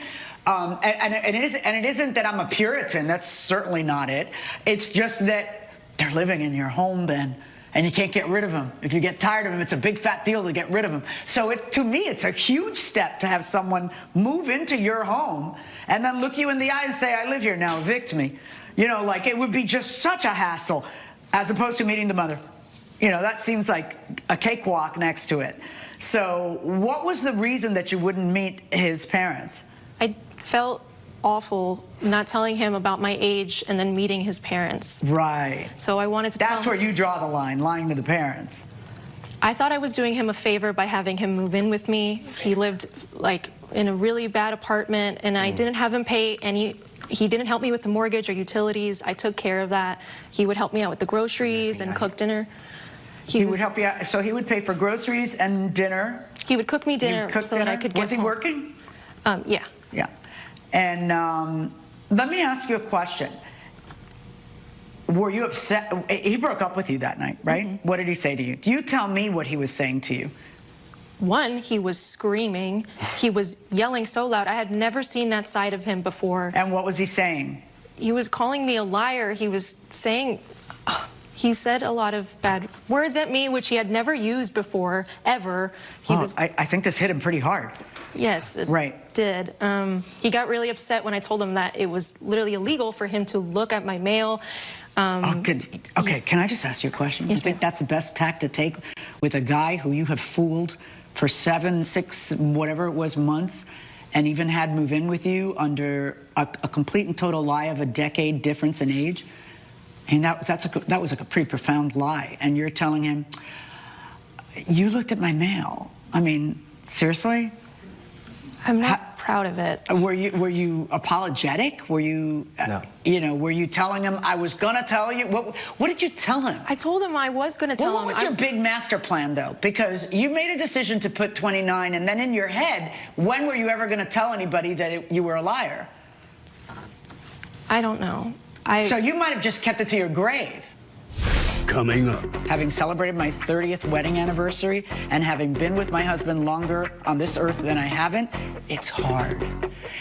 and it isn't that I'm a Puritan. That's certainly not it. It's just that they're living in your home then. And you can't get rid of them. If you get tired of them, it's a big fat deal to get rid of them. So to me, it's a huge step to have someone move into your home and then look you in the eye and say, I live here now, evict me. It would be just such a hassle as opposed to meeting the mother. That seems like a cakewalk next to it. So what was the reason that you wouldn't meet his parents? I felt awful not telling him about my age and then meeting his parents. Right. So I wanted to tell him. That's where you draw the line, lying to the parents. I thought I was doing him a favor by having him move in with me. He lived like in a really bad apartment, and I didn't have him pay any. He didn't help me with the mortgage or utilities. I took care of that. He would help me out with the groceries and cook dinner. He would help you out. So he would pay for groceries and dinner. He would cook me dinner so that I could get Was he home. working? Yeah. Yeah. And let me ask you a question. Were you upset? He broke up with you that night, right? Mm-hmm. What did he say to you? You tell me what he was saying to you. One, he was screaming. He was yelling so loud. I had never seen that side of him before. And what was he saying? He was calling me a liar. He was saying, he said a lot of bad words at me, which he had never used before, ever. I think this hit him pretty hard. Yes, it did. He got really upset when I told him that it was literally illegal for him to look at my mail. Okay, can I just ask you a question? Yes, you think that's the best tack to take with a guy who you have fooled for 7, 6, whatever it was, months, and even had move in with you under a complete and total lie of a decade difference in age? And that was like a pretty profound lie. And you're telling him, you looked at my mail. I mean, seriously? I'm not proud of it. Were you apologetic? Were you, No. Were you telling him, I was going to tell you? What did you tell him? I told him I was going to tell him. What was your big master plan, though? Because you made a decision to put 29, and then in your head, when were you ever going to tell anybody that you were a liar? I don't know. So you might have just kept it to your grave. Coming up. Having celebrated my 30th wedding anniversary and having been with my husband longer on this earth than I haven't, it's hard.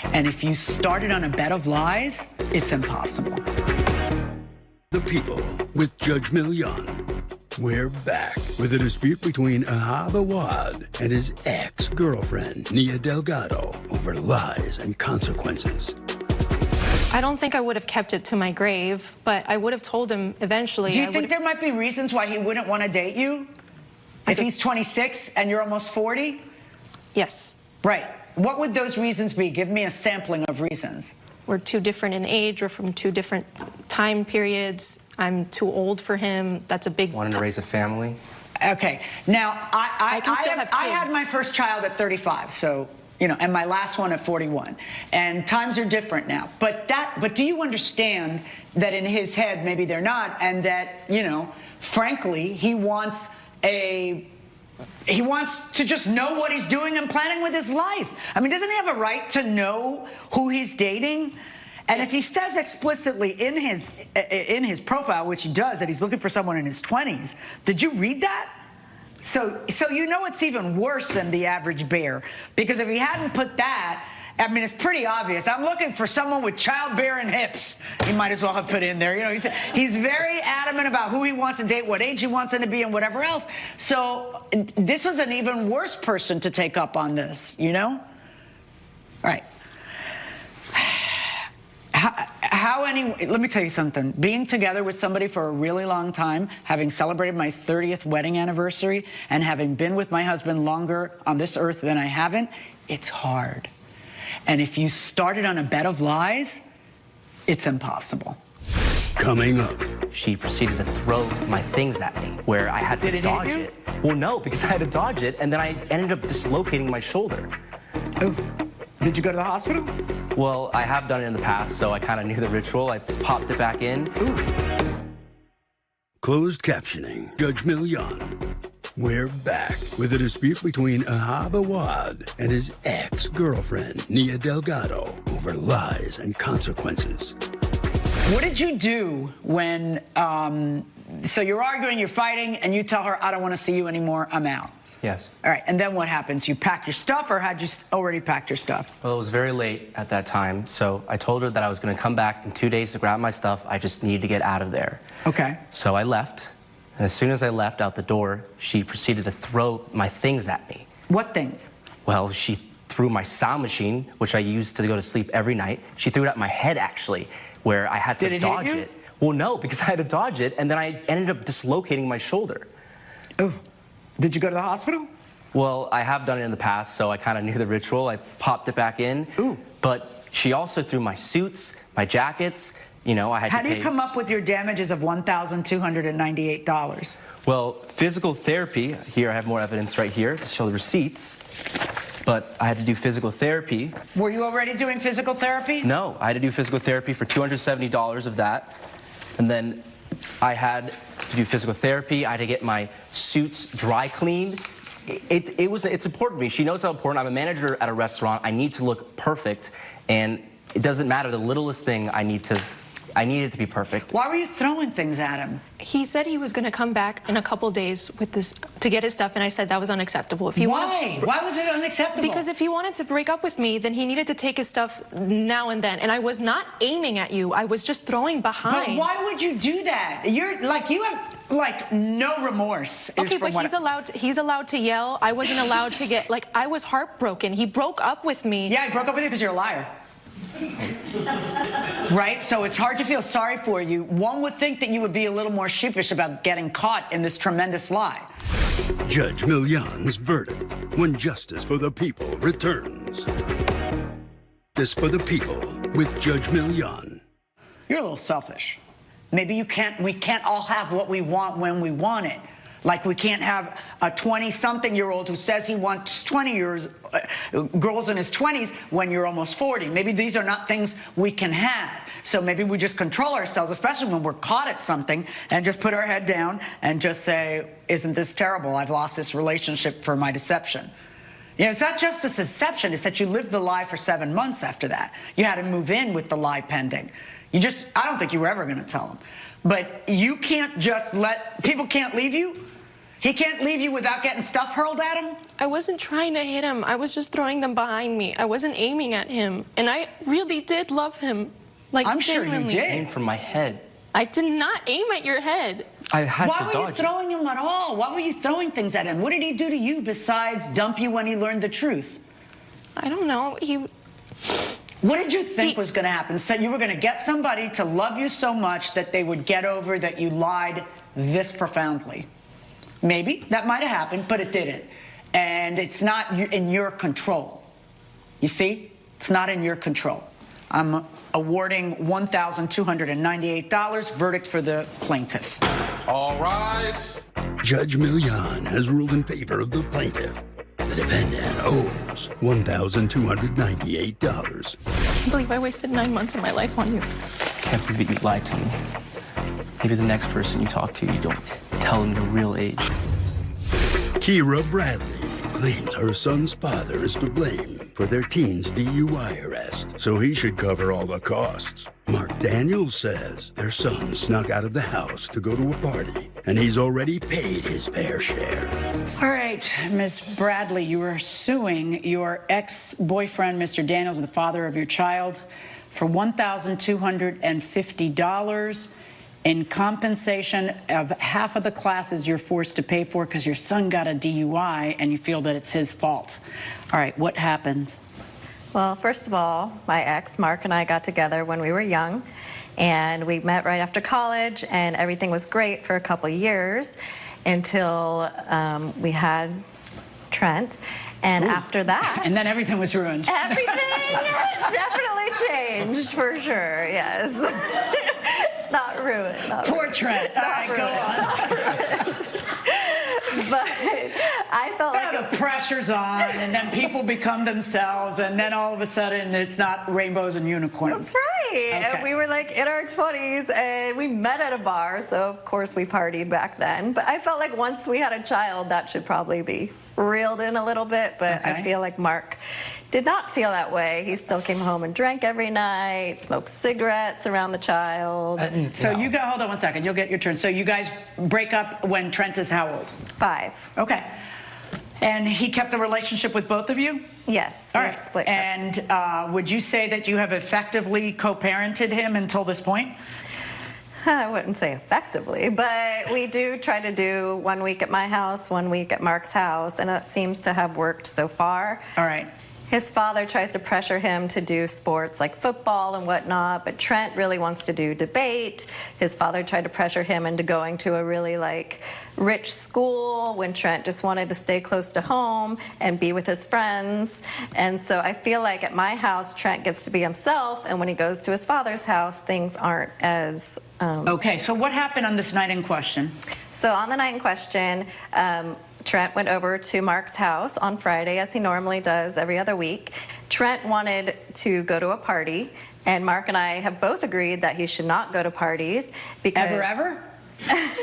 And if you started on a bed of lies, it's impossible. The People with Judge Millian. We're back with a dispute between Ahab Awad and his ex-girlfriend, Nia Delgado, over lies and consequences. I don't think I would have kept it to my grave, but I would have told him eventually. Do you think there might be reasons why he wouldn't want to date you? If he's 26 and you're almost 40? Yes. Right. What would those reasons be? Give me a sampling of reasons. We're too different in age. We're from 2 different time periods. I'm too old for him. That's a big... Wanting to raise a family. Okay. Now, I can still have kids. I had my first child at 35, so... and my last one at 41. And times are different now. But do you understand that in his head, maybe they're not, and that, frankly, he wants to just know what he's doing and planning with his life. I mean, doesn't he have a right to know who he's dating? And if he says explicitly in his profile, which he does, that he's looking for someone in his 20s, did you read that? So it's even worse than the average bear, because if he hadn't put that, I mean, it's pretty obvious. I'm looking for someone with childbearing hips. He might as well have put in there. He's very adamant about who he wants to date, what age he wants him to be, and whatever else. So this was an even worse person to take up on this, All right. Let me tell you something. Being together with somebody for a really long time, having celebrated my 30th wedding anniversary, and having been with my husband longer on this earth than I haven't, it's hard. And if you started on a bed of lies, it's impossible. Coming up. She proceeded to throw my things at me, where I had to dodge it. Well, no, because I had to dodge it, and then I ended up dislocating my shoulder. Oh. Did you go to the hospital? Well, I have done it in the past, so I kind of knew the ritual. I popped it back in. Ooh. Closed captioning. Judge Millian. We're back with a dispute between Ahab Awad and his ex-girlfriend, Nia Delgado, over lies and consequences. What did you do when, so you're arguing, you're fighting, and you tell her, I don't want to see you anymore, I'm out? Yes. All right, and then what happens? You pack your stuff, or had you already packed your stuff? Well, it was very late at that time, so I told her that I was going to come back in 2 days to grab my stuff. I just needed to get out of there. Okay. So I left, and as soon as I left out the door, she proceeded to throw my things at me. What things? Well, she threw my sound machine, which I used to go to sleep every night. She threw it at my head, actually, where I had to dodge it. Well, no, because I had to dodge it, and then I ended up dislocating my shoulder. Oh. Did you go to the hospital? Well, I have done it in the past, so I kind of knew the ritual. I popped it back in. Ooh. But she also threw my suits, my jackets. I had to pay. How do you come up with your damages of $1,298? Well, physical therapy. Here, I have more evidence right here to show the receipts. but I had to do physical therapy. Were you already doing physical therapy? No, I had to do physical therapy for $270 of that. And then I had to do physical therapy. I had to get my suits dry cleaned. It's important to me. She knows how important. I'm a manager at a restaurant. I need to look perfect, and it doesn't matter the littlest thing. I need it to be perfect. Why were you throwing things at him? He said he was going to come back in a couple days with this to get his stuff, and I said that was unacceptable. If he Why? Why was it unacceptable? Because if he wanted to break up with me, then he needed to take his stuff now and then. And I was not aiming at you. I was just throwing behind. But why would you do that? You're like, you have like no remorse. Okay, but he's allowed to yell. I wasn't allowed to get, like, I was heartbroken. He broke up with me. Yeah, he broke up with you because you're a liar. Right? So it's hard to feel sorry for you. One would think that you would be a little more sheepish about getting caught in this tremendous lie. Judge Million's verdict when justice for the people returns. Justice for the people with Judge Million. You're a little selfish. Maybe we can't all have what we want when we want it. Like we can't have a 20-something-year-old who says he wants 20 years, girls in his 20s when you're almost 40. Maybe these are not things we can have. So maybe we just control ourselves, especially when we're caught at something, and just put our head down and just say, isn't this terrible? I've lost this relationship for my deception. You know, it's not just a deception. It's that you lived the lie for 7 months after that. You had to move in with the lie pending. I don't think you were ever going to tell him. But you can't just people can't leave you. He can't leave you without getting stuff hurled at him? I wasn't trying to hit him. I was just throwing them behind me. I wasn't aiming at him. And I really did love him. Like, I'm sure you did. Aim for my head. I did not aim at your head. I had to dodge Why were you throwing him at all? Why were you throwing things at him? What did he do to you besides dump you when he learned the truth? I don't know. What did you think was going to happen? So you were going to get somebody to love you so much that they would get over that you lied this profoundly. Maybe that might have happened, but it didn't. And it's not in your control. You see? It's not in your control. I'm awarding $1,298, verdict for the plaintiff. All rise. Judge Million has ruled in favor of the plaintiff. The defendant owes $1,298. I can't believe I wasted 9 months of my life on you. I can't believe you lied to me. Maybe the next person you talk to, you don't tell them the real age. Kira Bradley claims her son's father is to blame for their teen's DUI arrest, so he should cover all the costs. Mark Daniels says their son snuck out of the house to go to a party, and he's already paid his fair share. All right, Ms. Bradley, you are suing your ex-boyfriend, Mr. Daniels, the father of your child, for $1,250 in compensation of half of the classes you're forced to pay for because your son got a DUI and you feel that it's his fault. All right, what happened? Well, first of all, my ex, Mark, and I got together when we were young, and we met right after college, and everything was great for a couple of years until we had Trent. And after that... And then everything was ruined. Everything definitely changed, for sure, yes. Not ruined. Poor Trent. All right, go on. But I felt like the pressure's on, and then people become themselves, and then all of a sudden it's not rainbows and unicorns. That's right. Okay. And we were like in our 20s, and we met at a bar, so of course we partied back then. But I felt like once we had a child, that should probably be reeled in a little bit. But I feel like Mark did not feel that way. He still came home and drank every night, smoked cigarettes around the child. So you got, hold on one second, you'll get your turn. So you guys break up when Trent is how old? 5. Okay. And he kept a relationship with both of you? Yes. All right. And would you say that you have effectively co-parented him until this point? I wouldn't say effectively, but we do try to do 1 week at my house, 1 week at Mark's house, and that seems to have worked so far. All right. His father tries to pressure him to do sports like football and whatnot, but Trent really wants to do debate. His father tried to pressure him into going to a really rich school when Trent just wanted to stay close to home and be with his friends. And so I feel like at my house, Trent gets to be himself, and when he goes to his father's house, things aren't as... Okay, so what happened on this night in question? So on the night in question, Trent went over to Mark's house on Friday, as he normally does every other week. Trent wanted to go to a party, and Mark and I have both agreed that he should not go to parties because... Ever?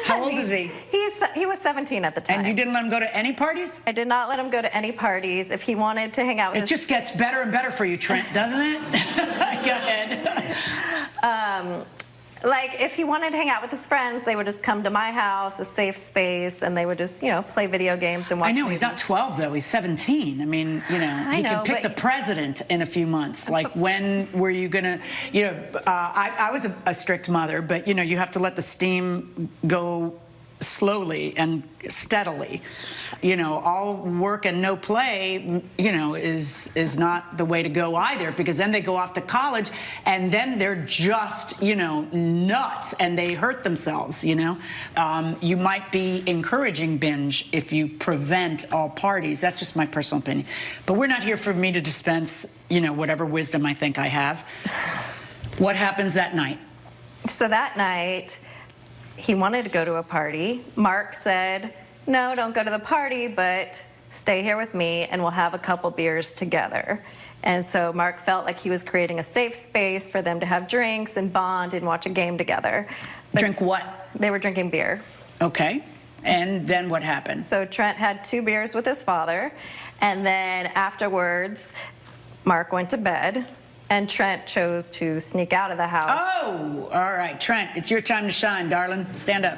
How old is he? He was 17 at the time. And you didn't let him go to any parties? I did not let him go to any parties. If he wanted to hang out with It just gets better and better for you, Trent, doesn't it? Go ahead. Like, if he wanted to hang out with his friends, they would just come to my house, a safe space, and they would just, you know, play video games and watch I know, movies. he's not 12, though. He's 17. I mean, you know, he can pick the president in a few months. Like, when were you going to, you know, I was a strict mother, but, you know, you have to let the steam go slowly and steadily. You know, all work and no play, you know, is not the way to go either, because then they go off to college and then they're just, you know, nuts and they hurt themselves, you know. You might be encouraging binge if you prevent all parties. That's just my personal opinion. But we're not here for me to dispense, you know, whatever wisdom I think I have. What happens that night? So that night, he wanted to go to a party. Mark said, no, don't go to the party, but stay here with me and we'll have a couple beers together. And so Mark felt like he was creating a safe space for them to have drinks and bond and watch a game together. But drink what? They were drinking beer. Okay. And then what happened? So Trent had 2 beers with his father, and then afterwards, Mark went to bed, and Trent chose to sneak out of the house. Oh, all right, Trent, it's your time to shine, darling. Stand up.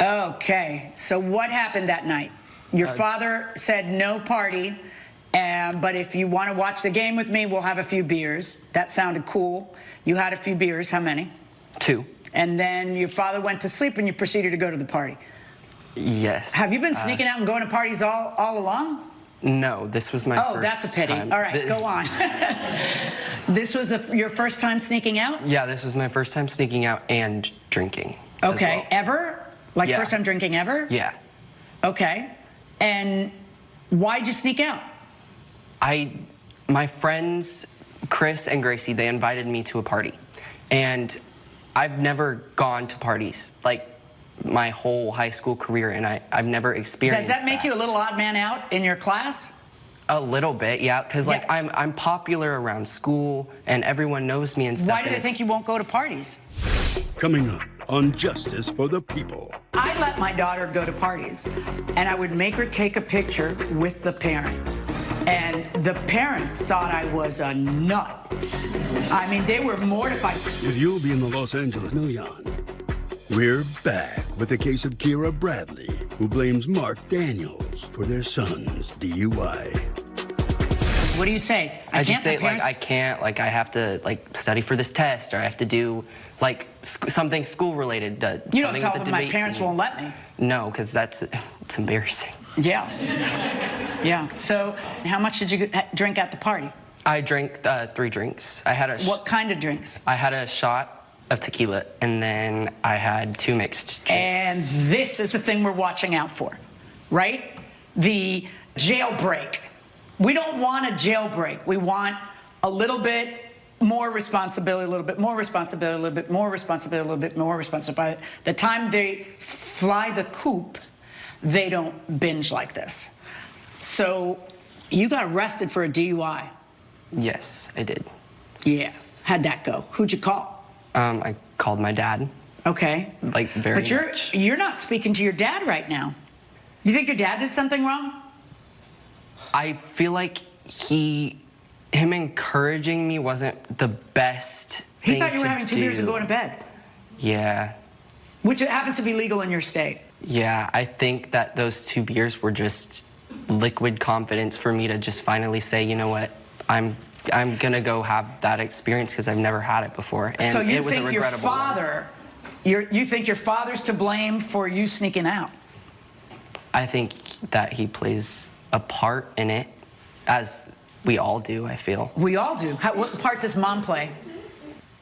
Okay, so what happened that night? Your father said no party, but if you want to watch the game with me, we'll have a few beers. That sounded cool. You had a few beers. How many? 2. And then your father went to sleep and you proceeded to go to the party. Yes. Have you been sneaking out and going to parties all along? No, this was my first time. Oh, that's a pity. All right, go on. This was your first time sneaking out? Yeah, this was my first time sneaking out and drinking. Okay, as well. ever? Like Yeah. first time drinking ever? Yeah. Okay. And why'd you sneak out? My friends, Chris and Gracie, they invited me to a party. And I've never gone to parties, like, my whole high school career, and I've never experienced Does that make you a little odd man out in your class? A little bit, yeah, because like I'm popular around school and everyone knows me and stuff. Why do they think you won't go to parties? Coming up on Justice for the People. I let my daughter go to parties, and I would make her take a picture with the parent. And the parents thought I was a nut. I mean, they were mortified. If you'll be in the Los Angeles Million, we're back with the case of Kira Bradley, who blames Mark Daniels for their son's DUI. What do you say? I just say, like, I can't, like, I have to, like, study for this test, or I have to do, like, something school-related. You don't tell them my parents won't let me. No, because it's embarrassing. Yeah. Yeah. So how much did you drink at the party? I drank 3 drinks. I had What kind of drinks? I had a shot of tequila, and then I had 2 mixed drinks. And this is the thing we're watching out for, right? The jailbreak. We don't want a jailbreak. We want a little bit more responsibility, a little bit more responsibility, a little bit more responsibility, a little bit more responsibility. By the time they fly the coop, they don't binge like this. So you got arrested for a DUI. Yes, I did. Yeah. How'd that go? Who'd you call? I called my dad. Okay. Like, very But much. you're not speaking to your dad right now. Do you think your dad did something wrong? I feel like him encouraging me wasn't the best He thing thought you were to having 2 do. beers and going to bed, Yeah. which happens to be legal in your state. Yeah, I think that those 2 beers were just liquid confidence for me to just finally say, you know what, I'm gonna go have that experience because I've never had it before, and So you it was think a your regrettable one. father, you think your father's to blame for you sneaking out? I think that he plays a part in it, as we all do, I feel. We all do. What part does mom play?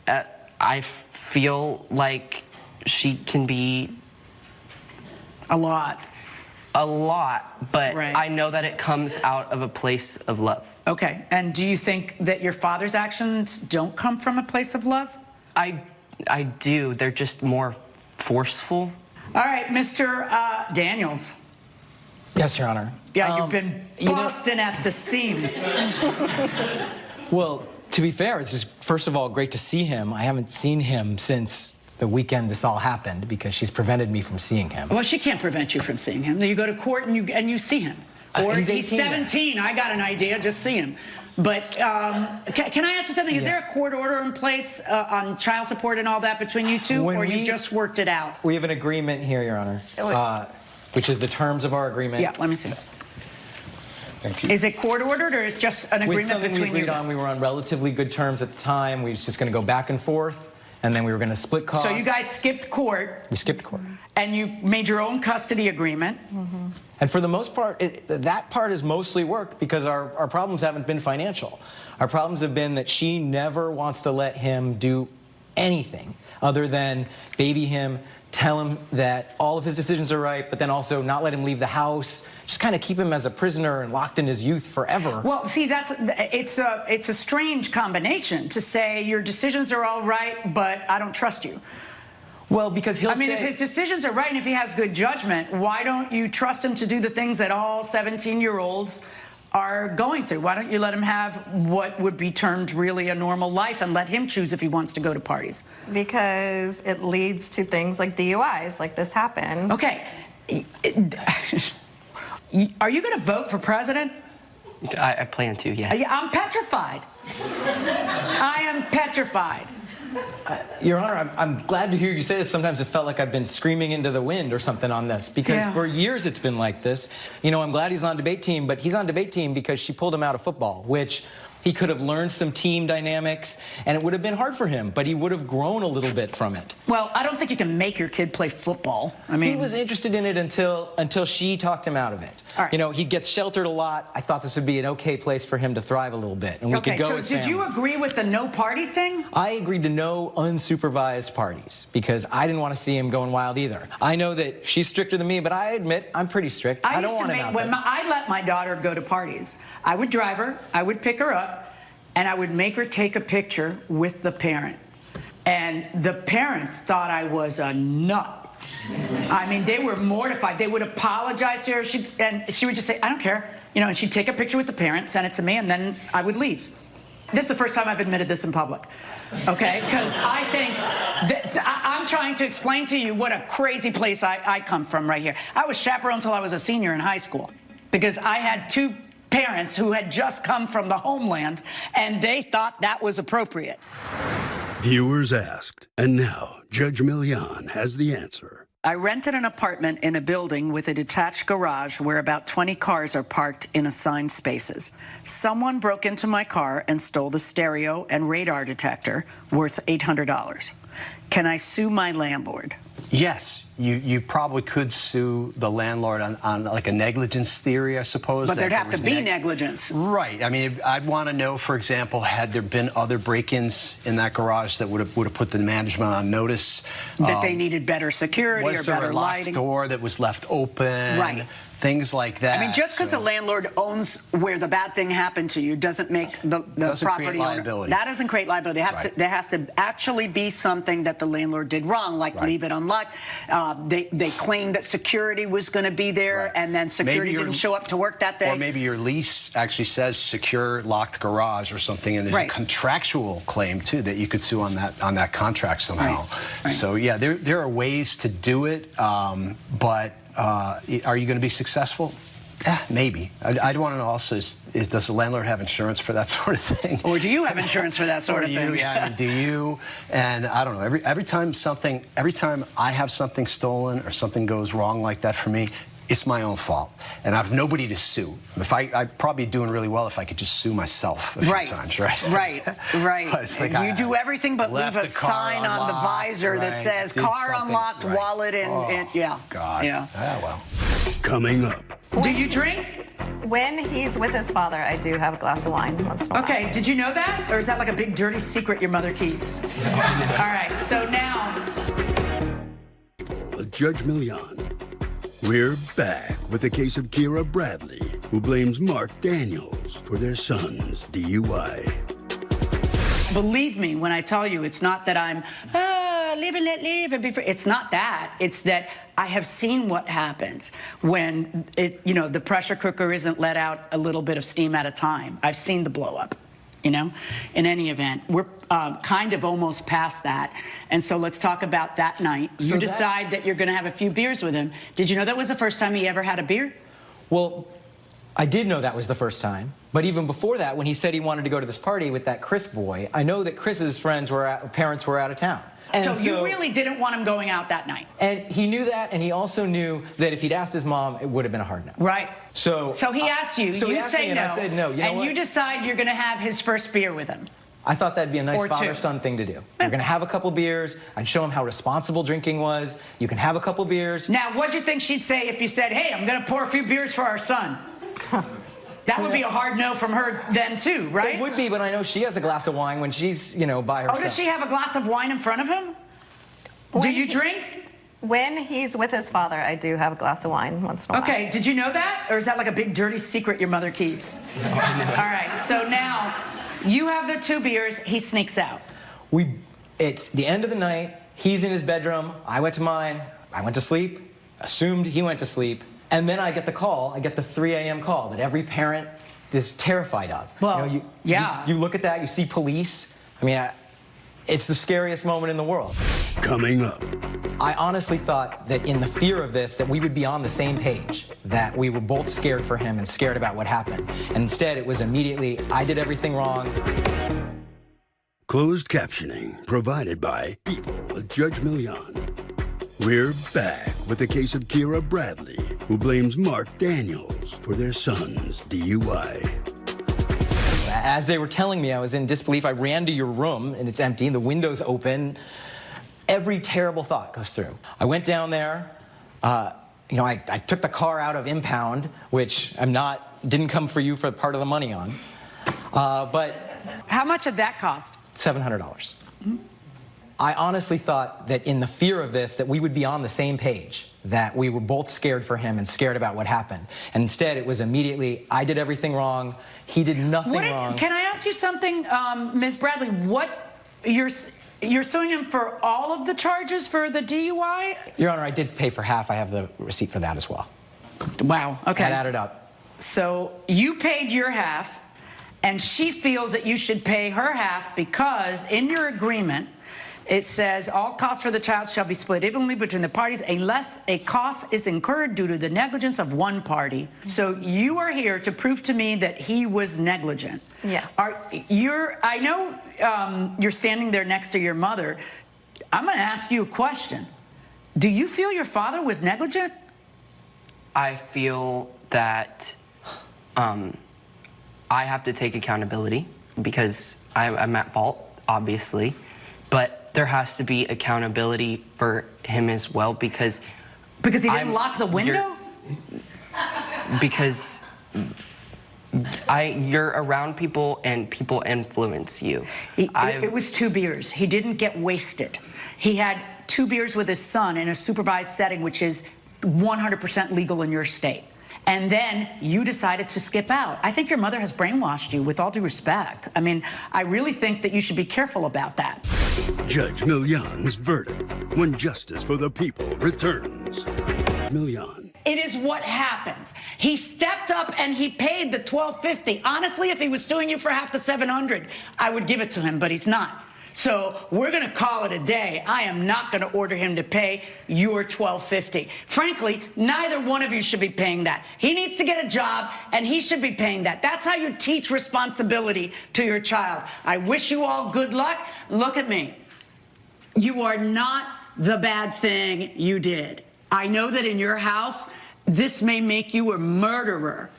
I feel like she can be a lot, but right. I know that it comes out of a place of love. Okay, and do you think that your father's actions don't come from a place of love? I do. They're just more forceful. All right, Mr. Daniels. Yes, Your Honor. Yeah, you've been busting at the seams. Well, to be fair, it's just, first of all, great to see him. I haven't seen him since the weekend this all happened because she's prevented me from seeing him. Well, she can't prevent you from seeing him. You go to court and you see him. Or he's 17. I got an idea. Just see him. But can I ask you something? Is there a court order in place on child support and all that between you two, or you just worked it out? We have an agreement here, Your Honor, which is the terms of our agreement. Yeah, let me see. Thank you. Is it court ordered, or is just an agreement between you? We agreed on. We were on relatively good terms at the time. We was just going to go back and forth, and then we were going to split costs. So you guys skipped court. We skipped court. And you made your own custody agreement. Mm-hmm. And for the most part, that part has mostly worked because our problems haven't been financial. Our problems have been that she never wants to let him do anything other than baby him, tell him that all of his decisions are right, but then also not let him leave the house, just kind of keep him as a prisoner and locked in his youth forever. Well, see, it's a strange combination to say your decisions are all right, but I don't trust you. Well, because he'll say... if his decisions are right and if he has good judgment, why don't you trust him to do the things that all 17-year-olds are going through? Why don't you let him have what would be termed really a normal life and let him choose if he wants to go to parties? Because it leads to things like DUIs, like this happened. Okay. Are you going to vote for president? I plan to, yes. I'm petrified. I am petrified. Your Honor, I'm glad to hear you say this. Sometimes it felt like I've been screaming into the wind or something on this, because for years it's been like this. You know, I'm glad he's on debate team, but he's on debate team because she pulled him out of football, which he could have learned some team dynamics, and it would have been hard for him, but he would have grown a little bit from it. Well, I don't think you can make your kid play football. I mean, he was interested in it until she talked him out of it. All right. You know, he gets sheltered a lot. I thought this would be an okay place for him to thrive a little bit, and we could go as so did you agree with the no party thing? I agreed to no unsupervised parties because I didn't want to see him going wild either. I know that she's stricter than me, but I admit I'm pretty strict. I don't want him out there. I let my daughter go to parties, I would drive her, I would pick her up, and I would make her take a picture with the parent. And the parents thought I was a nut. I mean, they were mortified. They would apologize to her, and she would just say, I don't care. You know, and she'd take a picture with the parent, send it to me, and then I would leave. This is the first time I've admitted this in public, okay? Because I think that I'm trying to explain to you what a crazy place I come from right here. I was chaperoned until I was a senior in high school because I had two parents who had just come from the homeland, and they thought that was appropriate. Viewers asked, and now Judge Millian has the answer. I rented an apartment in a building with a detached garage where about 20 cars are parked in assigned spaces. Someone broke into my car and stole the stereo and radar detector worth $800. Can I sue my landlord? Yes, you probably could sue the landlord on like a negligence theory, I suppose. But there'd have to be negligence. Right. I mean, I'd want to know, for example, had there been other break-ins in that garage that would have put the management on notice? That they needed better security or better lighting. Was there a locked door that was left open? Right. Things like that. I mean, just because the landlord owns where the bad thing happened to you doesn't make the property create liability. That doesn't create liability. There has to actually be something that the landlord did wrong, like leave it unlocked. They claimed that security was going to be there, and then security didn't show up to work that day. Or maybe your lease actually says secure locked garage or something, and there's a contractual claim too that you could sue on that contract somehow. Right. So yeah, there are ways to do it, but. Are you going to be successful? Maybe. I'd want to know also is does the landlord have insurance for that sort of thing? Or do you have insurance for that sort of thing? Yeah, I mean, do you? And I don't know. Every time I have something stolen or something goes wrong like that for me, it's my own fault, and I have nobody to sue. I'd probably be doing really well if I could just sue myself a few times, right? Right. It's like you do everything but leave a sign on the visor that says "car unlocked, wallet," and yeah. God. Yeah. Well. Coming up. Do you drink? When he's with his father, I do have a glass of wine once in a while. Okay. Did you know that, or is that like a big dirty secret your mother keeps? All right. So now, Judge Millian. We're back with the case of Kira Bradley, who blames Mark Daniels for their son's DUI. Believe me when I tell you, it's not that I'm live and let live and be free. It's not that. It's that I have seen what happens when the pressure cooker isn't let out a little bit of steam at a time. I've seen the blow up. In any event, we're kind of almost past that. And so let's talk about that night. You decide that you're going to have a few beers with him. Did you know that was the first time he ever had a beer? Well, I did know that was the first time. But even before that, when he said he wanted to go to this party with that Chris boy, I know that Chris's parents were out of town. And so you really didn't want him going out that night? And he knew that, and he also knew that if he'd asked his mom, it would have been a hard no. Say So he asked you, so you he asked say me, and no, I said no. You know what? You decide you're going to have his first beer with him. I thought that'd be a nice Or two. father-son thing to do. We're going to have a couple beers. I'd show him how responsible drinking was. You can have a couple beers. Now, what'd you think she'd say if you said, hey, I'm going to pour a few beers for our son? That would be a hard no from her then, too, right? It would be, but I know she has a glass of wine when she's, by herself. Oh, does she have a glass of wine in front of him? Do you drink? When he's with his father, I do have a glass of wine once in a while. Okay, did you know that? Or is that like a big dirty secret your mother keeps? All right, so now you have the 2 beers, he sneaks out. It's the end of the night, he's in his bedroom, I went to mine, I went to sleep, assumed he went to sleep, and then I get the 3 a.m. call that every parent is terrified of. Well, you look at that, you see police, it's the scariest moment in the world. Coming up. I honestly thought that in the fear of this, that we would be on the same page, that we were both scared for him and scared about what happened. And instead, it was immediately, I did everything wrong. Closed captioning provided by People with Judge Millian. We're back with the case of Kira Bradley, who blames Mark Daniels for their son's DUI. As they were telling me, I was in disbelief. I ran to your room, and it's empty, and the window's open. Every terrible thought goes through. I went down there. I took the car out of impound, which didn't come for you for part of the money on. But how much did that cost? $700. Mm-hmm. I honestly thought that in the fear of this, that we would be on the same page, that we were both scared for him and scared about what happened. And instead, it was immediately, I did everything wrong. He did nothing wrong. Can I ask you something, Ms. Bradley? You're suing him for all of the charges for the DUI? Your Honor, I did pay for half. I have the receipt for that as well. Wow, okay. That added up. So you paid your half, and she feels that you should pay her half because in your agreement, it says all costs for the child shall be split evenly between the parties unless a cost is incurred due to the negligence of one party. So you are here to prove to me that he was negligent. Yes. I know you're standing there next to your mother. I'm going to ask you a question. Do you feel your father was negligent? I feel that I have to take accountability because I'm at fault, obviously. But there has to be accountability for him as well because he didn't lock the window? Because you're around people and people influence you. It was 2 beers. He didn't get wasted. He had 2 beers with his son in a supervised setting, which is 100% legal in your state. And then you decided to skip out. I think your mother has brainwashed you, with all due respect. I really think that you should be careful about that. Judge Millian's verdict when justice for the people returns. Millian. It is what happens. He stepped up and he paid the $1,250. Honestly, if he was suing you for half the $700, I would give it to him, but he's not. So we're going to call it a day. I am not going to order him to pay your $1,250. Frankly, neither one of you should be paying that. He needs to get a job, and he should be paying that. That's how you teach responsibility to your child. I wish you all good luck. Look at me. You are not the bad thing you did. I know that in your house, this may make you a murderer,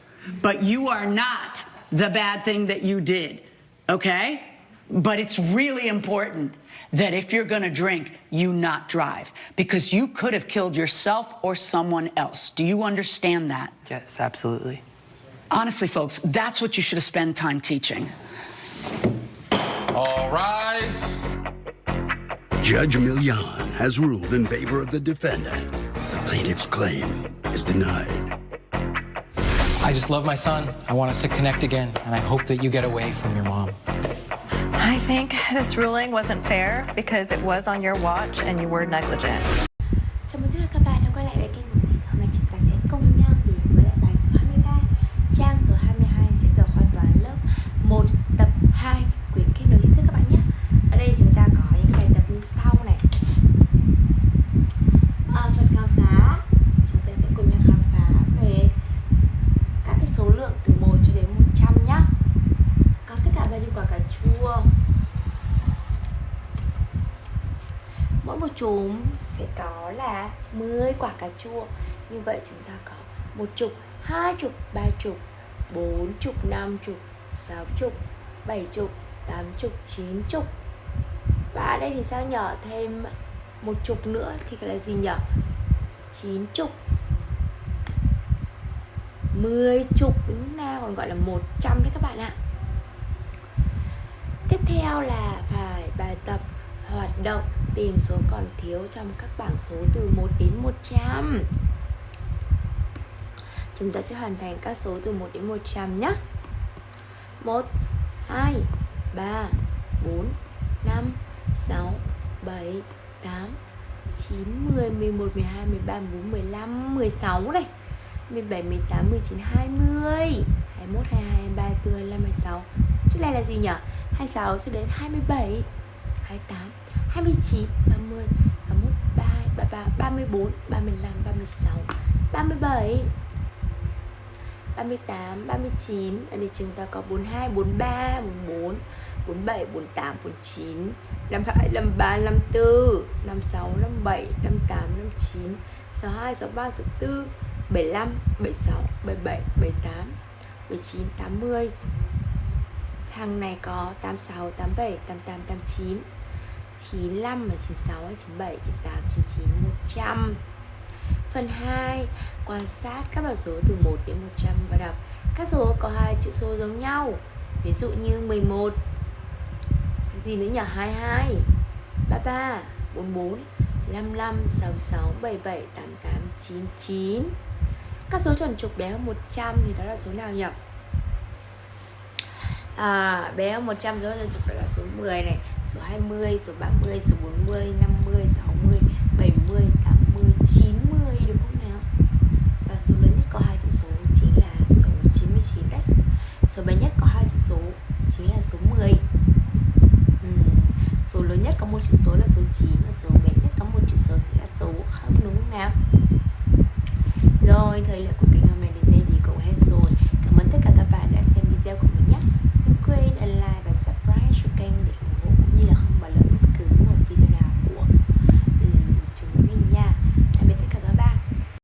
but you are not the bad thing that you did, okay? But it's really important that if you're going to drink, you not drive, because you could have killed yourself or someone else. Do you understand that? Yes, absolutely. Honestly, folks, that's what you should have spent time teaching. All rise. Judge Millian has ruled in favor of the defendant. The plaintiff's claim is denied. I just love my son. I want us to connect again, and I hope that you get away from your mom. I think this ruling wasn't fair because it was on your watch and you were negligent. Chào mừng tất cả các bạn đã quay lại với kênh của mình. Hôm nay chúng ta sẽ cùng nhau đến với lại bài số 23, trang số 22, sách giáo khoa toán lớp 1 tập 2 quyển kết nối tri thức các bạn nhé. Ở đây chúng ta có những bài tập như sau này. Phần khám phá, chúng ta sẽ cùng nhau khám phá về các cái số lượng từ 1 cho đến 100 nhé. Có tất cả bao nhiêu quả cà chua? Mỗi một chùm sẽ có là 10 quả cà chua. Như vậy chúng ta có 1 chục, 2 chục, 3 chục, 4 chục, 5 chục, 6 chục, 7 chục, 8 chục, 9 chục. Và ở đây thì sao nhở? Thêm 1 chục nữa thì gọi là gì nhở? 9 chục, 10 chục đúng không nào? Còn gọi là 100 đấy các bạn ạ. Tiếp theo là phải bài tập hoạt động tìm số còn thiếu trong các bảng số từ 1 đến 100. Chúng ta sẽ hoàn thành các số từ 1 đến 100 nhé. 1, 2, 3, 4, 5, 6, 7, 8, 9, 10, 11, 12, 13, 14, 15, 16 đây. 17, 18, 19, 20, 21, 22, 23, 24, 25, 26. Chỗ này là gì nhỉ? 26 cho đến 27, 28, 29, 30, 31, 33, 34, 35, 36, 37, 38, 39. Ở đây chúng ta có 42, 43, 44, 47, 48, 49, 52, 53, 54, 56, 57, 58, 59, 62, 63, 64, 75, 76, 77, 78, 79, 80. Hàng này có 86, 87, 88, 89, 95, 96, 97, 98, 99, 100. Phần 2, quan sát các bảng số từ 1 đến 100 và đọc các số có 2 chữ số giống nhau. Ví dụ như 11, gì nữa nhỉ? 22, 33, 44, 55, 66, 77, 88, 99. Các số chuẩn chục bé hơn 100 thì đó là số nào nhỉ? Bé hơn 100 số chuẩn chục đó là số 10 này, số 20, số 30, số 40, 50, 60, 70, 80, 90 đúng không nào? Và số lớn nhất có 2 chữ số chính là số 99 đấy. Số bé nhất có 2 chữ số chính là số 10. Số lớn nhất có 1 chữ số là số 9 và số bé nhất có 1 chữ số sẽ là số 0 đúng không nào? Rồi, thời lượng của kênh hôm nay đến đây thì cũng hết rồi. Cảm ơn tất cả các bạn đã xem video của mình nhé. Đừng quên ấn like và subscribe cho kênh để